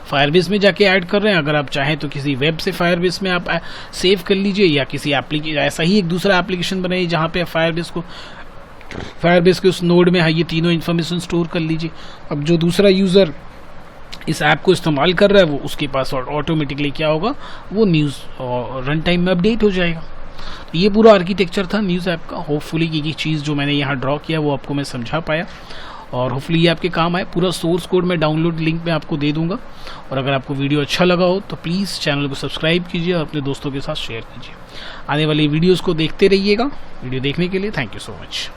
A: फायरबेस में जाके ऐड कर रहे हैं, अगर आप चाहें तो किसी वेब से फायरबेस में आप सेव कर लीजिए, या किसी एप्लीकेशन ऐसा ही एक दूसरा एप्लीकेशन बनाइए जहाँ पे फायरबेस के उस नोड में ये तीनों इन्फॉर्मेशन स्टोर कर लीजिए। अब जो दूसरा यूज़र इस ऐप को इस्तेमाल कर रहा है वो उसके पास ऑटोमेटिकली क्या होगा, वो न्यूज़ रन टाइम में अपडेट हो जाएगा। तो ये पूरा आर्किटेक्चर था न्यूज़ ऐप का। होपफुली की चीज़ जो मैंने यहाँ ड्रॉ किया वो आपको मैं समझा पाया, और होपफुली ये आपके काम आए। पूरा सोर्स कोड मैं डाउनलोड लिंक में आपको दे दूंगा। और अगर आपको वीडियो अच्छा लगा हो तो प्लीज़ चैनल को सब्सक्राइब कीजिए और अपने दोस्तों के साथ शेयर कीजिए। आने वाली वीडियोस को देखते रहिएगा। वीडियो देखने के लिए थैंक यू सो मच।